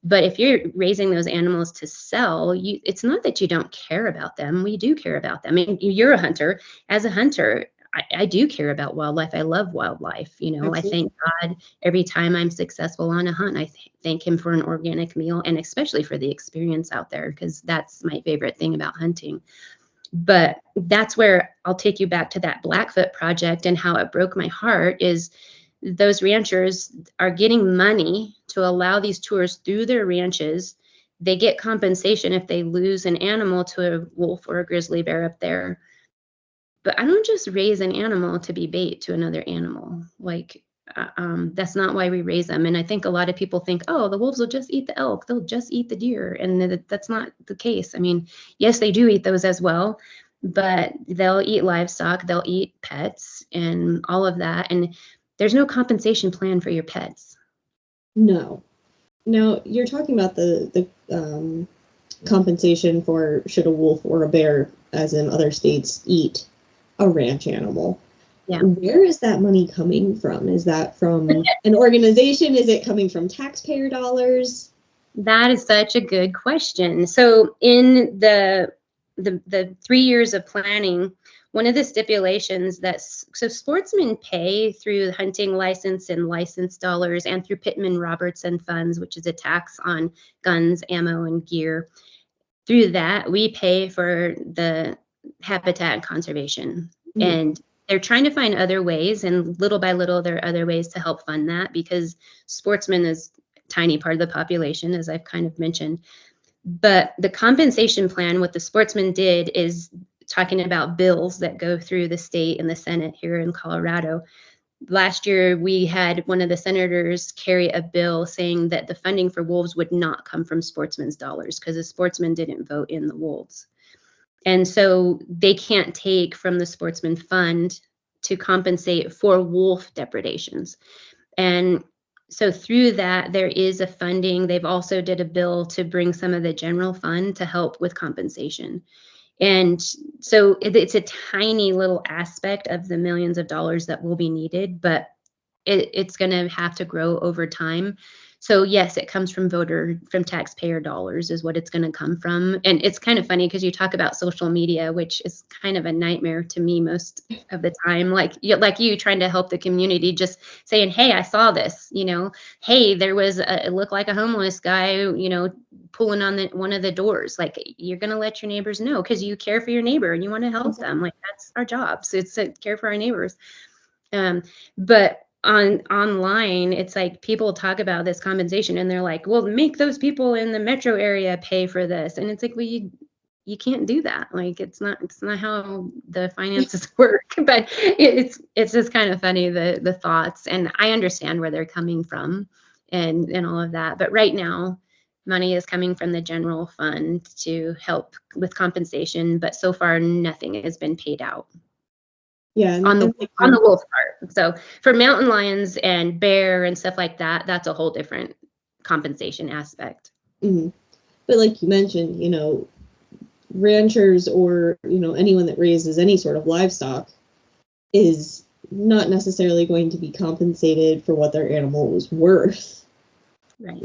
But if you're raising those animals to sell, it's not that you don't care about them. We do care about them. I mean, you're a hunter. As a hunter, I do care about wildlife. I love wildlife. Absolutely. I thank God every time I'm successful on a hunt. I thank him for an organic meal, and especially for the experience out there, because that's my favorite thing about hunting. But that's where I'll take you back to that Blackfoot project, and how it broke my heart is those ranchers are getting money to allow these tours through their ranches. They get compensation if they lose an animal to a wolf or a grizzly bear up there. But I don't just raise an animal to be bait to another animal. That's not why we raise them. And I think a lot of people think, oh, the wolves will just eat the elk, they'll just eat the deer. And that's not the case. I mean, yes, they do eat those as well, but they'll eat livestock, they'll eat pets and all of that. And there's no compensation plan for your pets. No. Now, you're talking about the compensation for should a wolf or a bear, as in other states, eat a ranch animal. Yeah. Where is that money coming from? Is that from an organization? Is it coming from taxpayer dollars? That is such a good question. So in the 3 years of planning, one of the stipulations so sportsmen pay through hunting license and license dollars, and through Pittman-Robertson funds, which is a tax on guns, ammo, and gear. Through that, we pay for the habitat and conservation. Mm-hmm. And they're trying to find other ways, and little by little, there are other ways to help fund that, because sportsmen is a tiny part of the population, as I've kind of mentioned. But the compensation plan, what the sportsman did is talking about bills that go through the state and the Senate here in Colorado. Last year, we had one of the senators carry a bill saying that the funding for wolves would not come from sportsmen's dollars because the sportsmen didn't vote in the wolves. And so they can't take from the sportsman fund to compensate for wolf depredations. And so through that, there is a funding. They've also did a bill to bring some of the general fund to help with compensation. And so it's a tiny little aspect of the millions of dollars that will be needed, but it's going to have to grow over time. So yes, it comes from taxpayer dollars is what it's going to come from. And it's kind of funny because you talk about social media, which is kind of a nightmare to me most of the time. Like you trying to help the community, just saying, hey, I saw this, hey, there was it looked like a homeless guy, pulling on one of the doors. Like, you're going to let your neighbors know because you care for your neighbor and you want to help them. Like, that's our job. So it's to care for our neighbors. But online, it's like people talk about this compensation and they're like, well, make those people in the metro area pay for this. And it's like, well, you can't do that. Like, it's not how the finances work. But it's just kind of funny, the thoughts. And I understand where they're coming from and all of that. But right now, money is coming from the general fund to help with compensation. But so far, nothing has been paid out. Yeah, on the wolf part. So for mountain lions and bear and stuff like that, that's a whole different compensation aspect. Mm-hmm. But like you mentioned, ranchers or anyone that raises any sort of livestock is not necessarily going to be compensated for what their animal is worth. Right.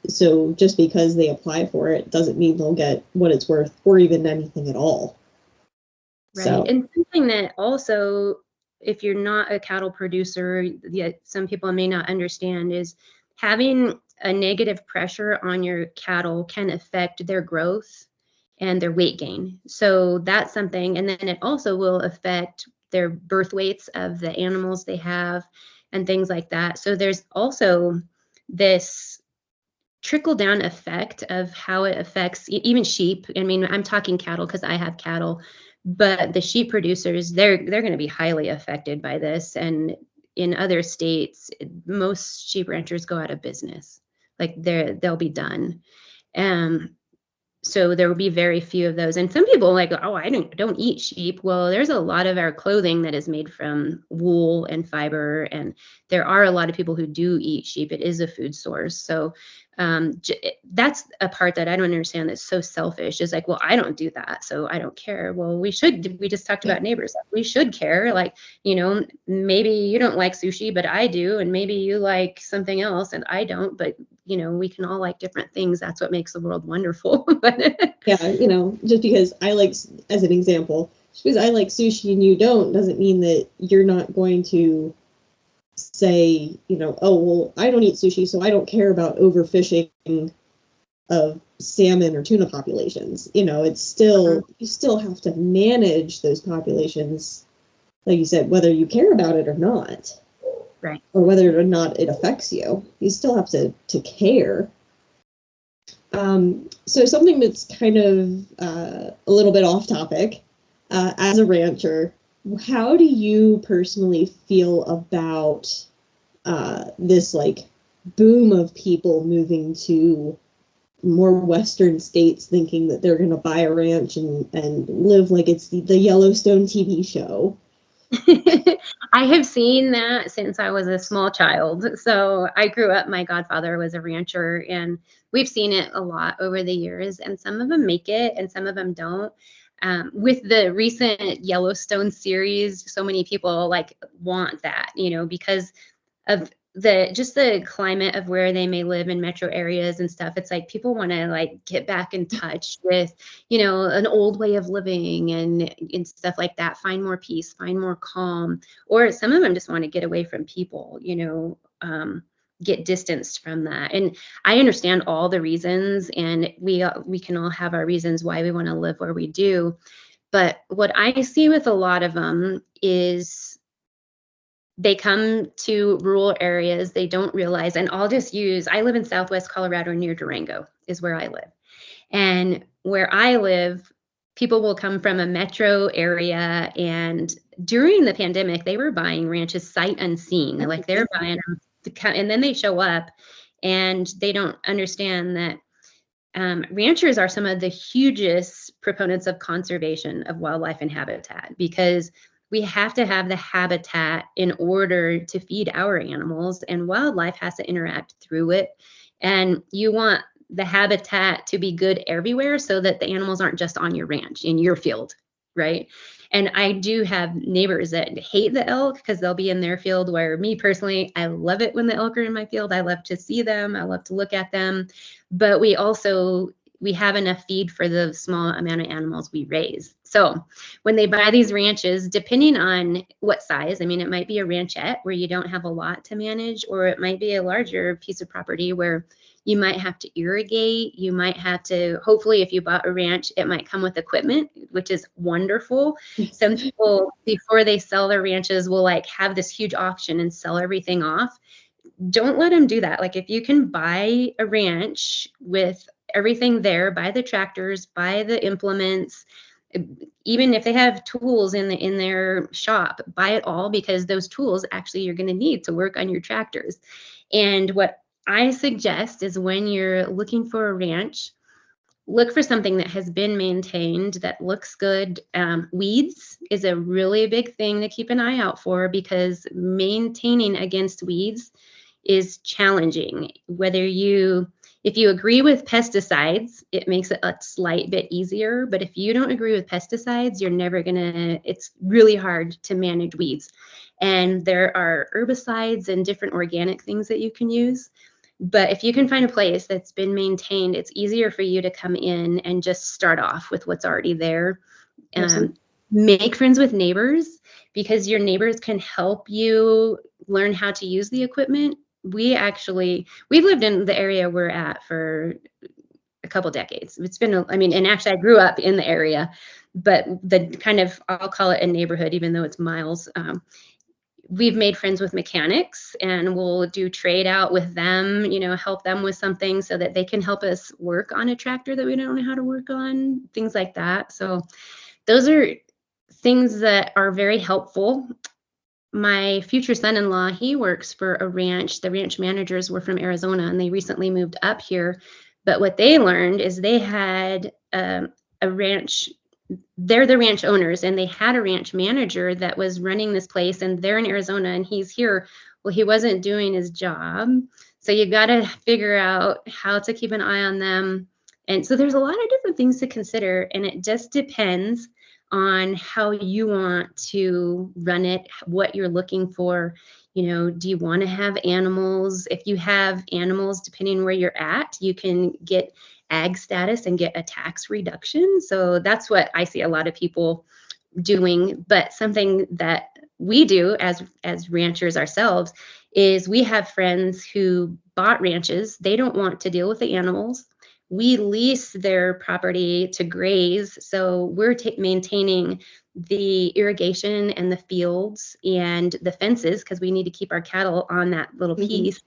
So just because they apply for it doesn't mean they'll get what it's worth or even anything at all. Right. So. And something that also, if you're not a cattle producer, yet some people may not understand, is having a negative pressure on your cattle can affect their growth and their weight gain. So that's something. And then it also will affect their birth weights of the animals they have and things like that. So there's also this trickle down effect of how it affects even sheep. I mean, I'm talking cattle because I have cattle. But the sheep producers, they're going to be highly affected by this. And in other states, most sheep ranchers go out of business. Like, they'll be done. So there will be very few of those. And some people like, oh, I don't eat sheep. Well, there's a lot of our clothing that is made from wool and fiber. And there are a lot of people who do eat sheep. It is a food source. So that's a part that I don't understand. That's so selfish. It's like, well, I don't do that, so I don't care. Well, we should. We just talked about neighbors. We should care. Like, maybe you don't like sushi, but I do, and maybe you like something else and I don't. But we can all like different things. That's what makes the world wonderful. Yeah, just because I like, as an example, just because I like sushi and you don't doesn't mean that you're not going to say, oh, well, I don't eat sushi, so I don't care about overfishing of salmon or tuna populations. It's still, you still have to manage those populations, like you said, whether you care about it or not. Right. Or whether or not it affects you. You still have to care. So something that's kind of a little bit off topic, as a rancher, how do you personally feel about this like boom of people moving to more Western states thinking that they're going to buy a ranch and live like it's the Yellowstone TV show? I have seen that since I was a small child. So I grew up, my godfather was a rancher, and we've seen it a lot over the years. And some of them make it and some of them don't. With the recent Yellowstone series, so many people want that, because of the climate of where they may live in metro areas and stuff. It's like people want to get back in touch with, an old way of living and stuff like that, find more peace, find more calm, or some of them just want to get away from people, get distanced from that. And I understand all the reasons, and we can all have our reasons why we want to live where we do. But what I see with a lot of them is they come to rural areas, they don't realize, and I live in Southwest Colorado near Durango is where I live. And where I live, people will come from a metro area, and during the pandemic, they were buying ranches sight unseen. Like they're buying them, and then they show up, and they don't understand that ranchers are some of the hugest proponents of conservation of wildlife and habitat, because we have to have the habitat in order to feed our animals, and wildlife has to interact through it. And you want the habitat to be good everywhere so that the animals aren't just on your ranch, in your field, right? And I do have neighbors that hate the elk because they'll be in their field, where me personally, I love it when the elk are in my field. I love to see them. I love to look at them. But we have enough feed for the small amount of animals we raise. So when they buy these ranches, depending on what size, I mean, it might be a ranchette where you don't have a lot to manage, or it might be a larger piece of property where you might have to irrigate. You might have to, hopefully, if you bought a ranch, it might come with equipment, which is wonderful. Some people, before they sell their ranches, will like have this huge auction and sell everything off. Don't let them do that. Like, if you can buy a ranch with everything there, buy the tractors, buy the implements, even if they have tools in their shop, buy it all, because those tools actually you're going to need to work on your tractors. And what I suggest is, when you're looking for a ranch, look for something that has been maintained, that looks good. Weeds is a really big thing to keep an eye out for, because maintaining against weeds is challenging. If you agree with pesticides, it makes it a slight bit easier. But if you don't agree with pesticides, it's really hard to manage weeds. And there are herbicides and different organic things that you can use. But if you can find a place that's been maintained, it's easier for you to come in and just start off with what's already there. Make friends with neighbors, because your neighbors can help you learn how to use the equipment. We've lived in the area we're at for a couple decades. And actually I grew up in the area, but I'll call it a neighborhood, even though it's miles. We've made friends with mechanics, and we'll do trade out with them, help them with something so that they can help us work on a tractor that we don't know how to work on, things like that. So those are things that are very helpful. My future son-in-law, he works for a ranch. The ranch managers were from Arizona, and they recently moved up here. But what they learned is they had a ranch. They're the ranch owners, and they had a ranch manager that was running this place, and they're in Arizona and he's here. Well, he wasn't doing his job. So you got to figure out how to keep an eye on them. And so there's a lot of different things to consider, and it just depends on how you want to run it, what you're looking for. Do you want to have animals? If you have animals, depending where you're at, you can get ag status and get a tax reduction. So that's what I see a lot of people doing. But something that we do as ranchers ourselves is, we have friends who bought ranches. They don't want to deal with the animals. We lease their property to graze. So we're maintaining the irrigation and the fields and the fences, because we need to keep our cattle on that little piece.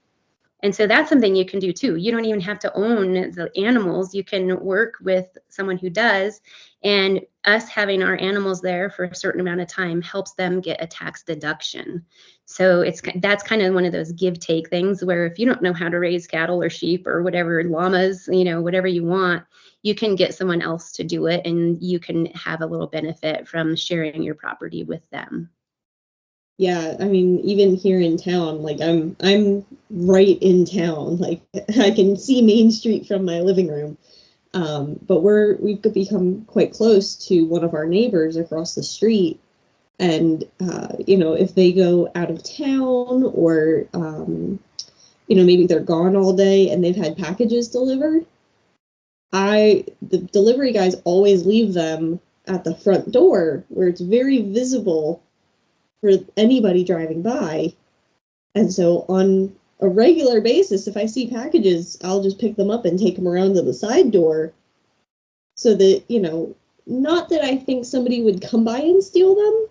And so that's something you can do too. You don't even have to own the animals. You can work with someone who does. And us having our animals there for a certain amount of time helps them get a tax deduction. So that's kind of one of those give-take things, where if you don't know how to raise cattle or sheep or whatever, llamas, whatever you want, you can get someone else to do it, and you can have a little benefit from sharing your property with them. Yeah, I mean, even here in town, like I'm right in town. Like, I can see Main Street from my living room. But we've become quite close to one of our neighbors across the street. And, if they go out of town, or, maybe they're gone all day and they've had packages delivered, the delivery guys always leave them at the front door, where it's very visible for anybody driving by. And so on a regular basis, if I see packages, I'll just pick them up and take them around to the side door, so that, not that I think somebody would come by and steal them,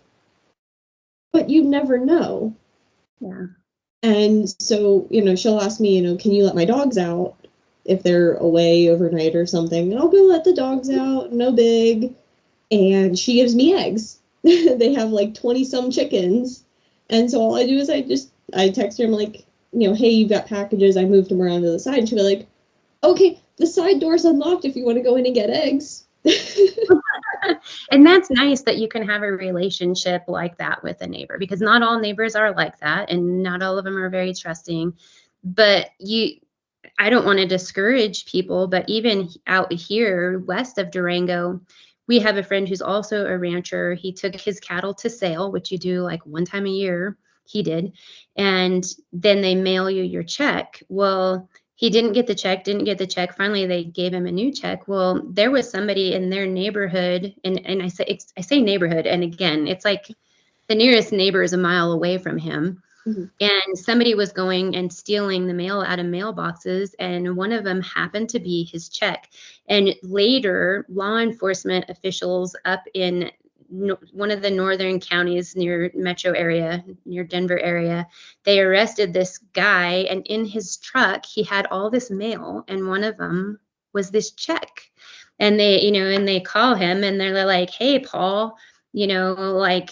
but you never know. Yeah. And so, she'll ask me, can you let my dogs out? if they're away overnight or something, and I'll go let the dogs out, no big. And she gives me eggs. They have like 20 some chickens. And so all I do is I text her, I'm like, hey, you've got packages. I moved them around to the side. And she'll be like, okay, the side door's unlocked if you want to go in and get eggs. And that's nice that you can have a relationship like that with a neighbor, because not all neighbors are like that, and not all of them are very trusting. But I don't want to discourage people, but even out here west of Durango, we have a friend who's also a rancher. He took his cattle to sale, which you do like one time a year. He did. And then they mail you your check. Well, he didn't get the check. Finally, they gave him a new check. Well, there was somebody in their neighborhood, and I say neighborhood, and again, it's like the nearest neighbor is a mile away from him. Mm-hmm. And somebody was going and stealing the mail out of mailboxes, and one of them happened to be his check. And later, law enforcement officials up in one of the northern counties near metro area, near Denver area, they arrested this guy, and in his truck, he had all this mail, and one of them was this check. And they call him, and they're like, hey, Paul, like,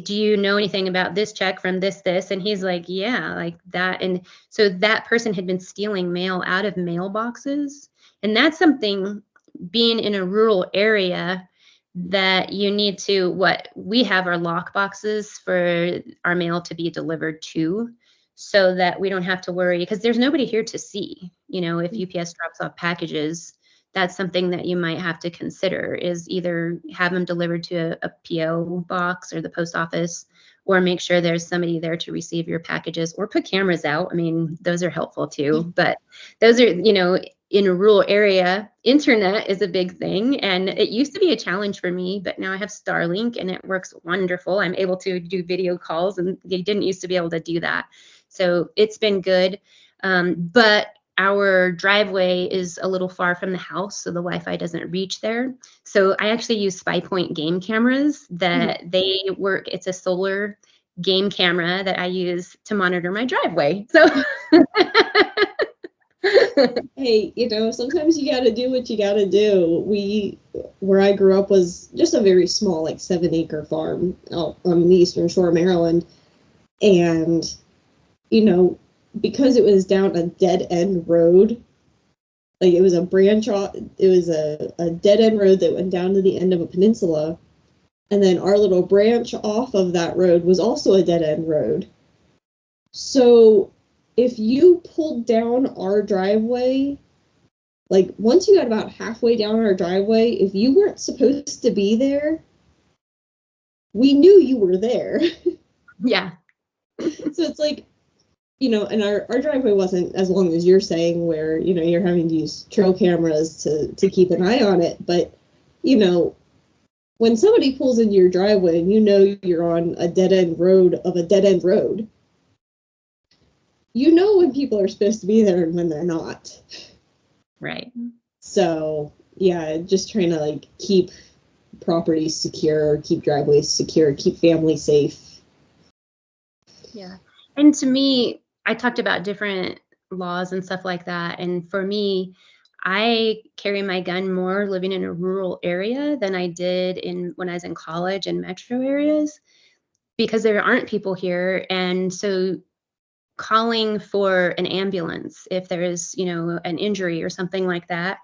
do you know anything about this check from this? And he's like, yeah, like that. And so that person had been stealing mail out of mailboxes. And that's something, being in a rural area, that you need to, we have our lock boxes for our mail to be delivered to, so that we don't have to worry, because there's nobody here to see, if UPS drops off packages. That's something that you might have to consider, is either have them delivered to a PO box or the post office, or make sure there's somebody there to receive your packages, or put cameras out. I mean, those are helpful too, but those are, in a rural area, internet is a big thing. And it used to be a challenge for me, but now I have Starlink and it works wonderful. I'm able to do video calls, and they didn't used to be able to do that. So it's been good. But our driveway is a little far from the house, so the Wi-Fi doesn't reach there. So I actually use SpyPoint game cameras that they work. It's a solar game camera that I use to monitor my driveway. So hey, sometimes you got to do what you got to do. Where I grew up was just a very small, like 7-acre farm out on the Eastern Shore of Maryland. And, because it was down a dead end road, like it was a branch off, it was a dead end road that went down to the end of a peninsula. And then our little branch off of that road was also a dead end road. So if you pulled down our driveway, like once you got about halfway down our driveway, if you weren't supposed to be there, we knew you were there. Yeah. So it's like, and our driveway wasn't as long as you're saying, where, you're having to use trail cameras to keep an eye on it. But, when somebody pulls into your driveway and you're on a dead end road of a dead end road, when people are supposed to be there and when they're not. Right. So, yeah, just trying to like keep properties secure, keep driveways secure, keep families safe. Yeah. And to me, I talked about different laws and stuff like that. And for me, I carry my gun more living in a rural area than I did when I was in college in metro areas, because there aren't people here. And so calling for an ambulance if there is, an injury or something like that,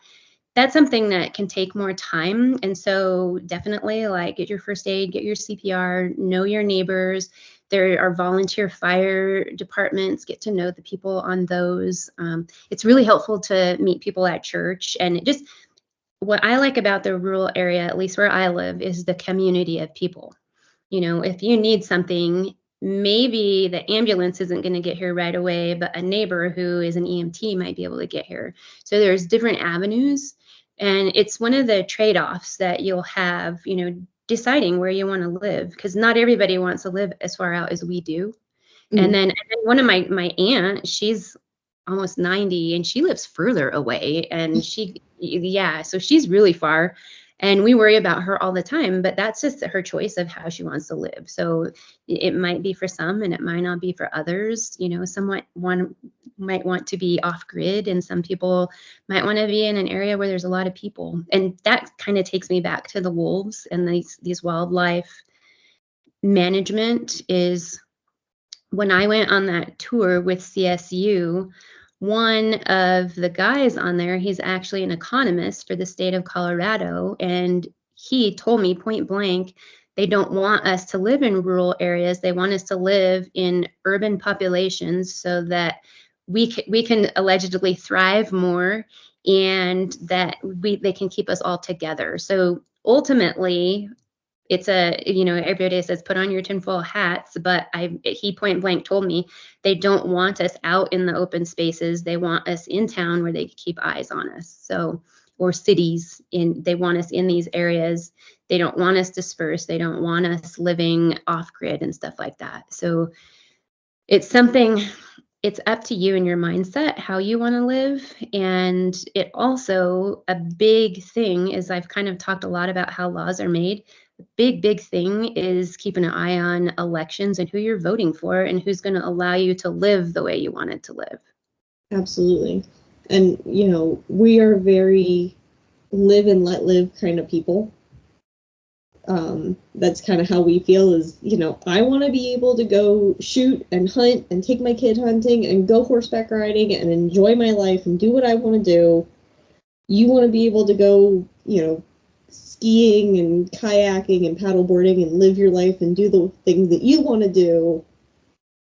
that's something that can take more time. And so definitely like get your first aid, get your CPR, know your neighbors. There are volunteer fire departments, get to know the people on those. It's really helpful to meet people at church. And what I like about the rural area, at least where I live, is the community of people. If you need something, maybe the ambulance isn't going to get here right away, but a neighbor who is an EMT might be able to get here. So there's different avenues. And it's one of the trade-offs that you'll have, deciding where you want to live, because not everybody wants to live as far out as we do. Mm-hmm. And then one of my aunt, she's almost 90 and she lives further away, and so she's really far. And we worry about her all the time, but that's just her choice of how she wants to live. So it might be for some and it might not be for others. You know, one might want to be off grid, and some people might want to be in an area where there's a lot of people. And that kind of takes me back to the wolves and these wildlife management. Is when I went on that tour with CSU, one of the guys on there, he's actually an economist for the state of Colorado, and he told me point blank, they don't want us to live in rural areas. They want us to live in urban populations so that we can allegedly thrive more, and that they can keep us all together. So ultimately, it's everybody says put on your tinfoil hats, but he point blank told me they don't want us out in the open spaces. They want us in town where they can keep eyes on us. So, or cities, they want us in these areas. They don't want us dispersed. They don't want us living off grid and stuff like that. So it's up to you and your mindset, how you want to live. And it also, a big thing is, I've kind of talked a lot about how laws are made. The big thing is keeping an eye on elections and who you're voting for and who's going to allow you to live the way you wanted to live. Absolutely. And, we are very live and let live kind of people. That's kind of how we feel is, I want to be able to go shoot and hunt and take my kid hunting and go horseback riding and enjoy my life and do what I want to do. You want to be able to go, skiing and kayaking and paddleboarding and live your life and do the things that you want to do.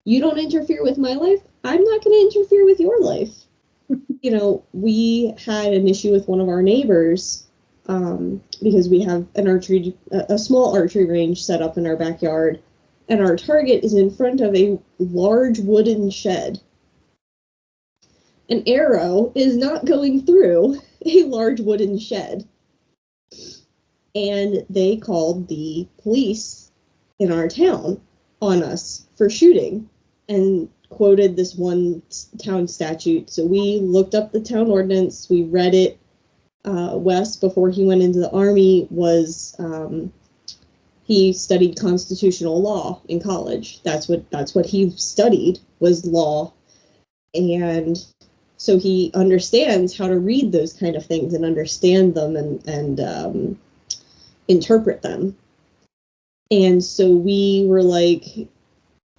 You don't interfere with my life. I'm not going to interfere with your life. We had an issue with one of our neighbors because we have a small archery range set up in our backyard, and our target is in front of a large wooden shed. An arrow is not going through a large wooden shed. And they called the police in our town on us for shooting and quoted this one town statute. So we looked up the town ordinance, we read it. Wes, before he went into the Army, he studied constitutional law in college. That's what he studied, was law. And so he understands how to read those kind of things and understand them and interpret them. And so we read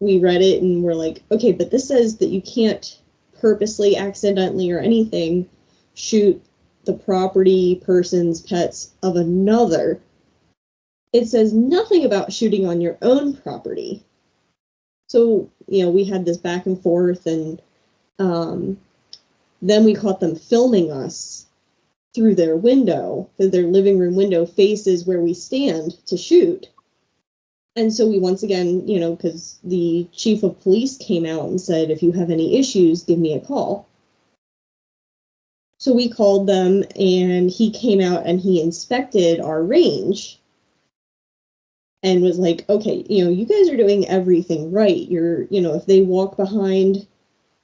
it and we're like, okay, but this says that you can't purposely, accidentally, or anything shoot the property, persons, pets of another. It says nothing about shooting on your own property. So, we had this back and forth, and then we caught them filming us through their window, because their living room window faces where we stand to shoot. And so we once again, because the chief of police came out and said, if you have any issues, give me a call. So we called them, and he came out and he inspected our range and was like, okay, you guys are doing everything right. You're, if they walk behind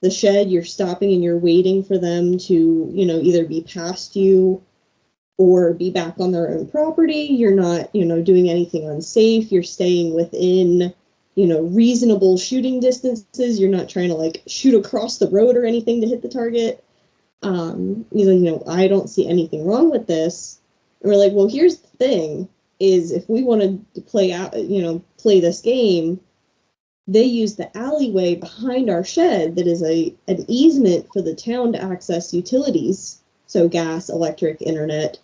the shed, you're stopping and you're waiting for them to, either be past you or be back on their own property. You're not, doing anything unsafe. You're staying within, reasonable shooting distances. You're not trying to shoot across the road or anything to hit the target. I don't see anything wrong with this. And we're like, well, here's the thing is, if we wanted to play this game, they use the alleyway behind our shed that is an easement for the town to access utilities. So gas, electric, internet.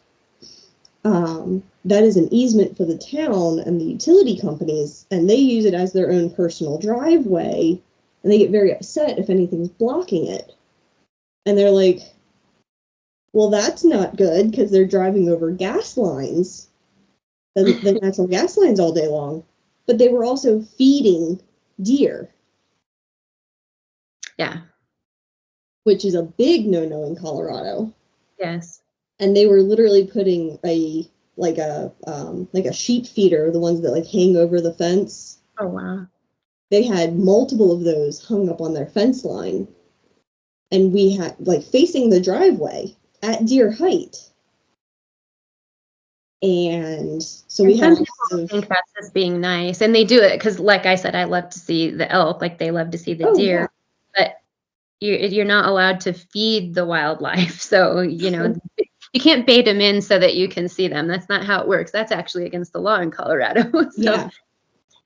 That is an easement for the town and the utility companies, and they use it as their own personal driveway, and they get very upset if anything's blocking it. And they're like, well, that's not good, because they're driving over gas lines, the natural gas lines all day long. But they were also feeding deer. Yeah. Which is a big no-no in Colorado. Yes. And they were literally putting a sheep feeder, the ones that hang over the fence. Oh, wow. They had multiple of those hung up on their fence line. And we had facing the driveway at deer height. And so And we some have people think that's just being nice, and they do it because, like I said, I love to see the elk, like they love to see the deer, but you're not allowed to feed the wildlife. So, you can't bait them in so that you can see them. That's not how it works. That's actually against the law in Colorado. Yeah.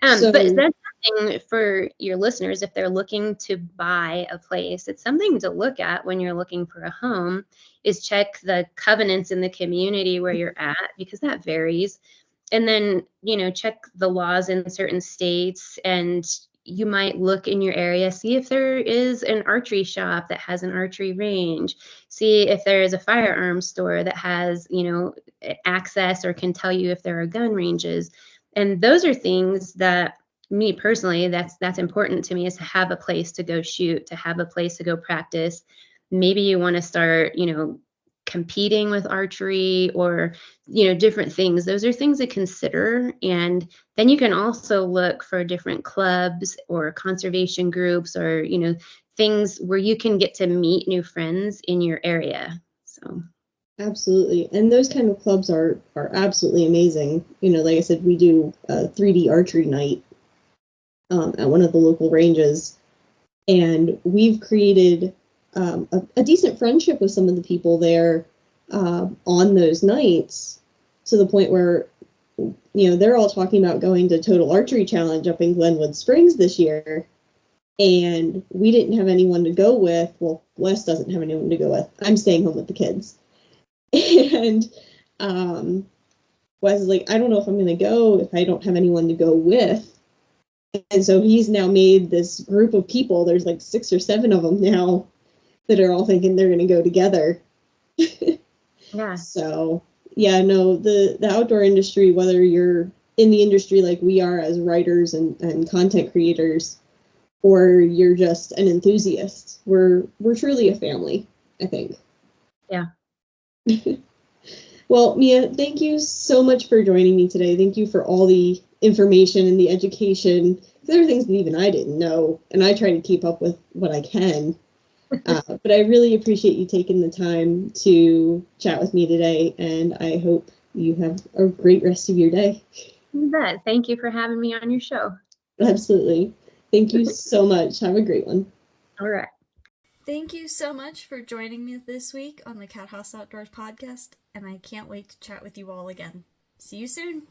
But that's something for your listeners, if they're looking to buy a place, it's something to look at when you're looking for a home, is check the covenants in the community where you're at, because that varies. And then, check the laws in certain states, and you might look in your area, see if there is an archery shop that has an archery range, see if there is a firearms store that has, access or can tell you if there are gun ranges. And those are things that, me personally, that's important to me, is to have a place to go shoot, to have a place to go practice. Maybe you want to start, competing with archery, or different things. Those are things to consider. And then you can also look for different clubs or conservation groups, or things where you can get to meet new friends in your area. So absolutely. And those kind of clubs are absolutely amazing. Like I said, we do a 3D archery night at one of the local ranges, and we've created a decent friendship with some of the people there on those nights, to the point where they're all talking about going to Total Archery Challenge up in Glenwood Springs this year, and we didn't have anyone to go with. Well, Wes doesn't have anyone to go with. I'm staying home with the kids. And Wes is like, I don't know if I'm going to go if I don't have anyone to go with. And so he's now made this group of people. There's like 6 or 7 of them now that are all thinking they're going to go together. yeah. So yeah, no, the outdoor industry, whether you're in the industry like we are as writers and content creators, or you're just an enthusiast, we're truly a family, I think. Yeah. Well, Mia, thank you so much for joining me today. Thank you for all the information and the education. There are things that even I didn't know, and I try to keep up with what I can. But I really appreciate you taking the time to chat with me today, and I hope you have a great rest of your day. You bet. Thank you for having me on your show. Absolutely. Thank you so much. Have a great one. All right. Thank you so much for joining me this week on the Kat Haas Outdoors Podcast, and I can't wait to chat with you all again. See you soon.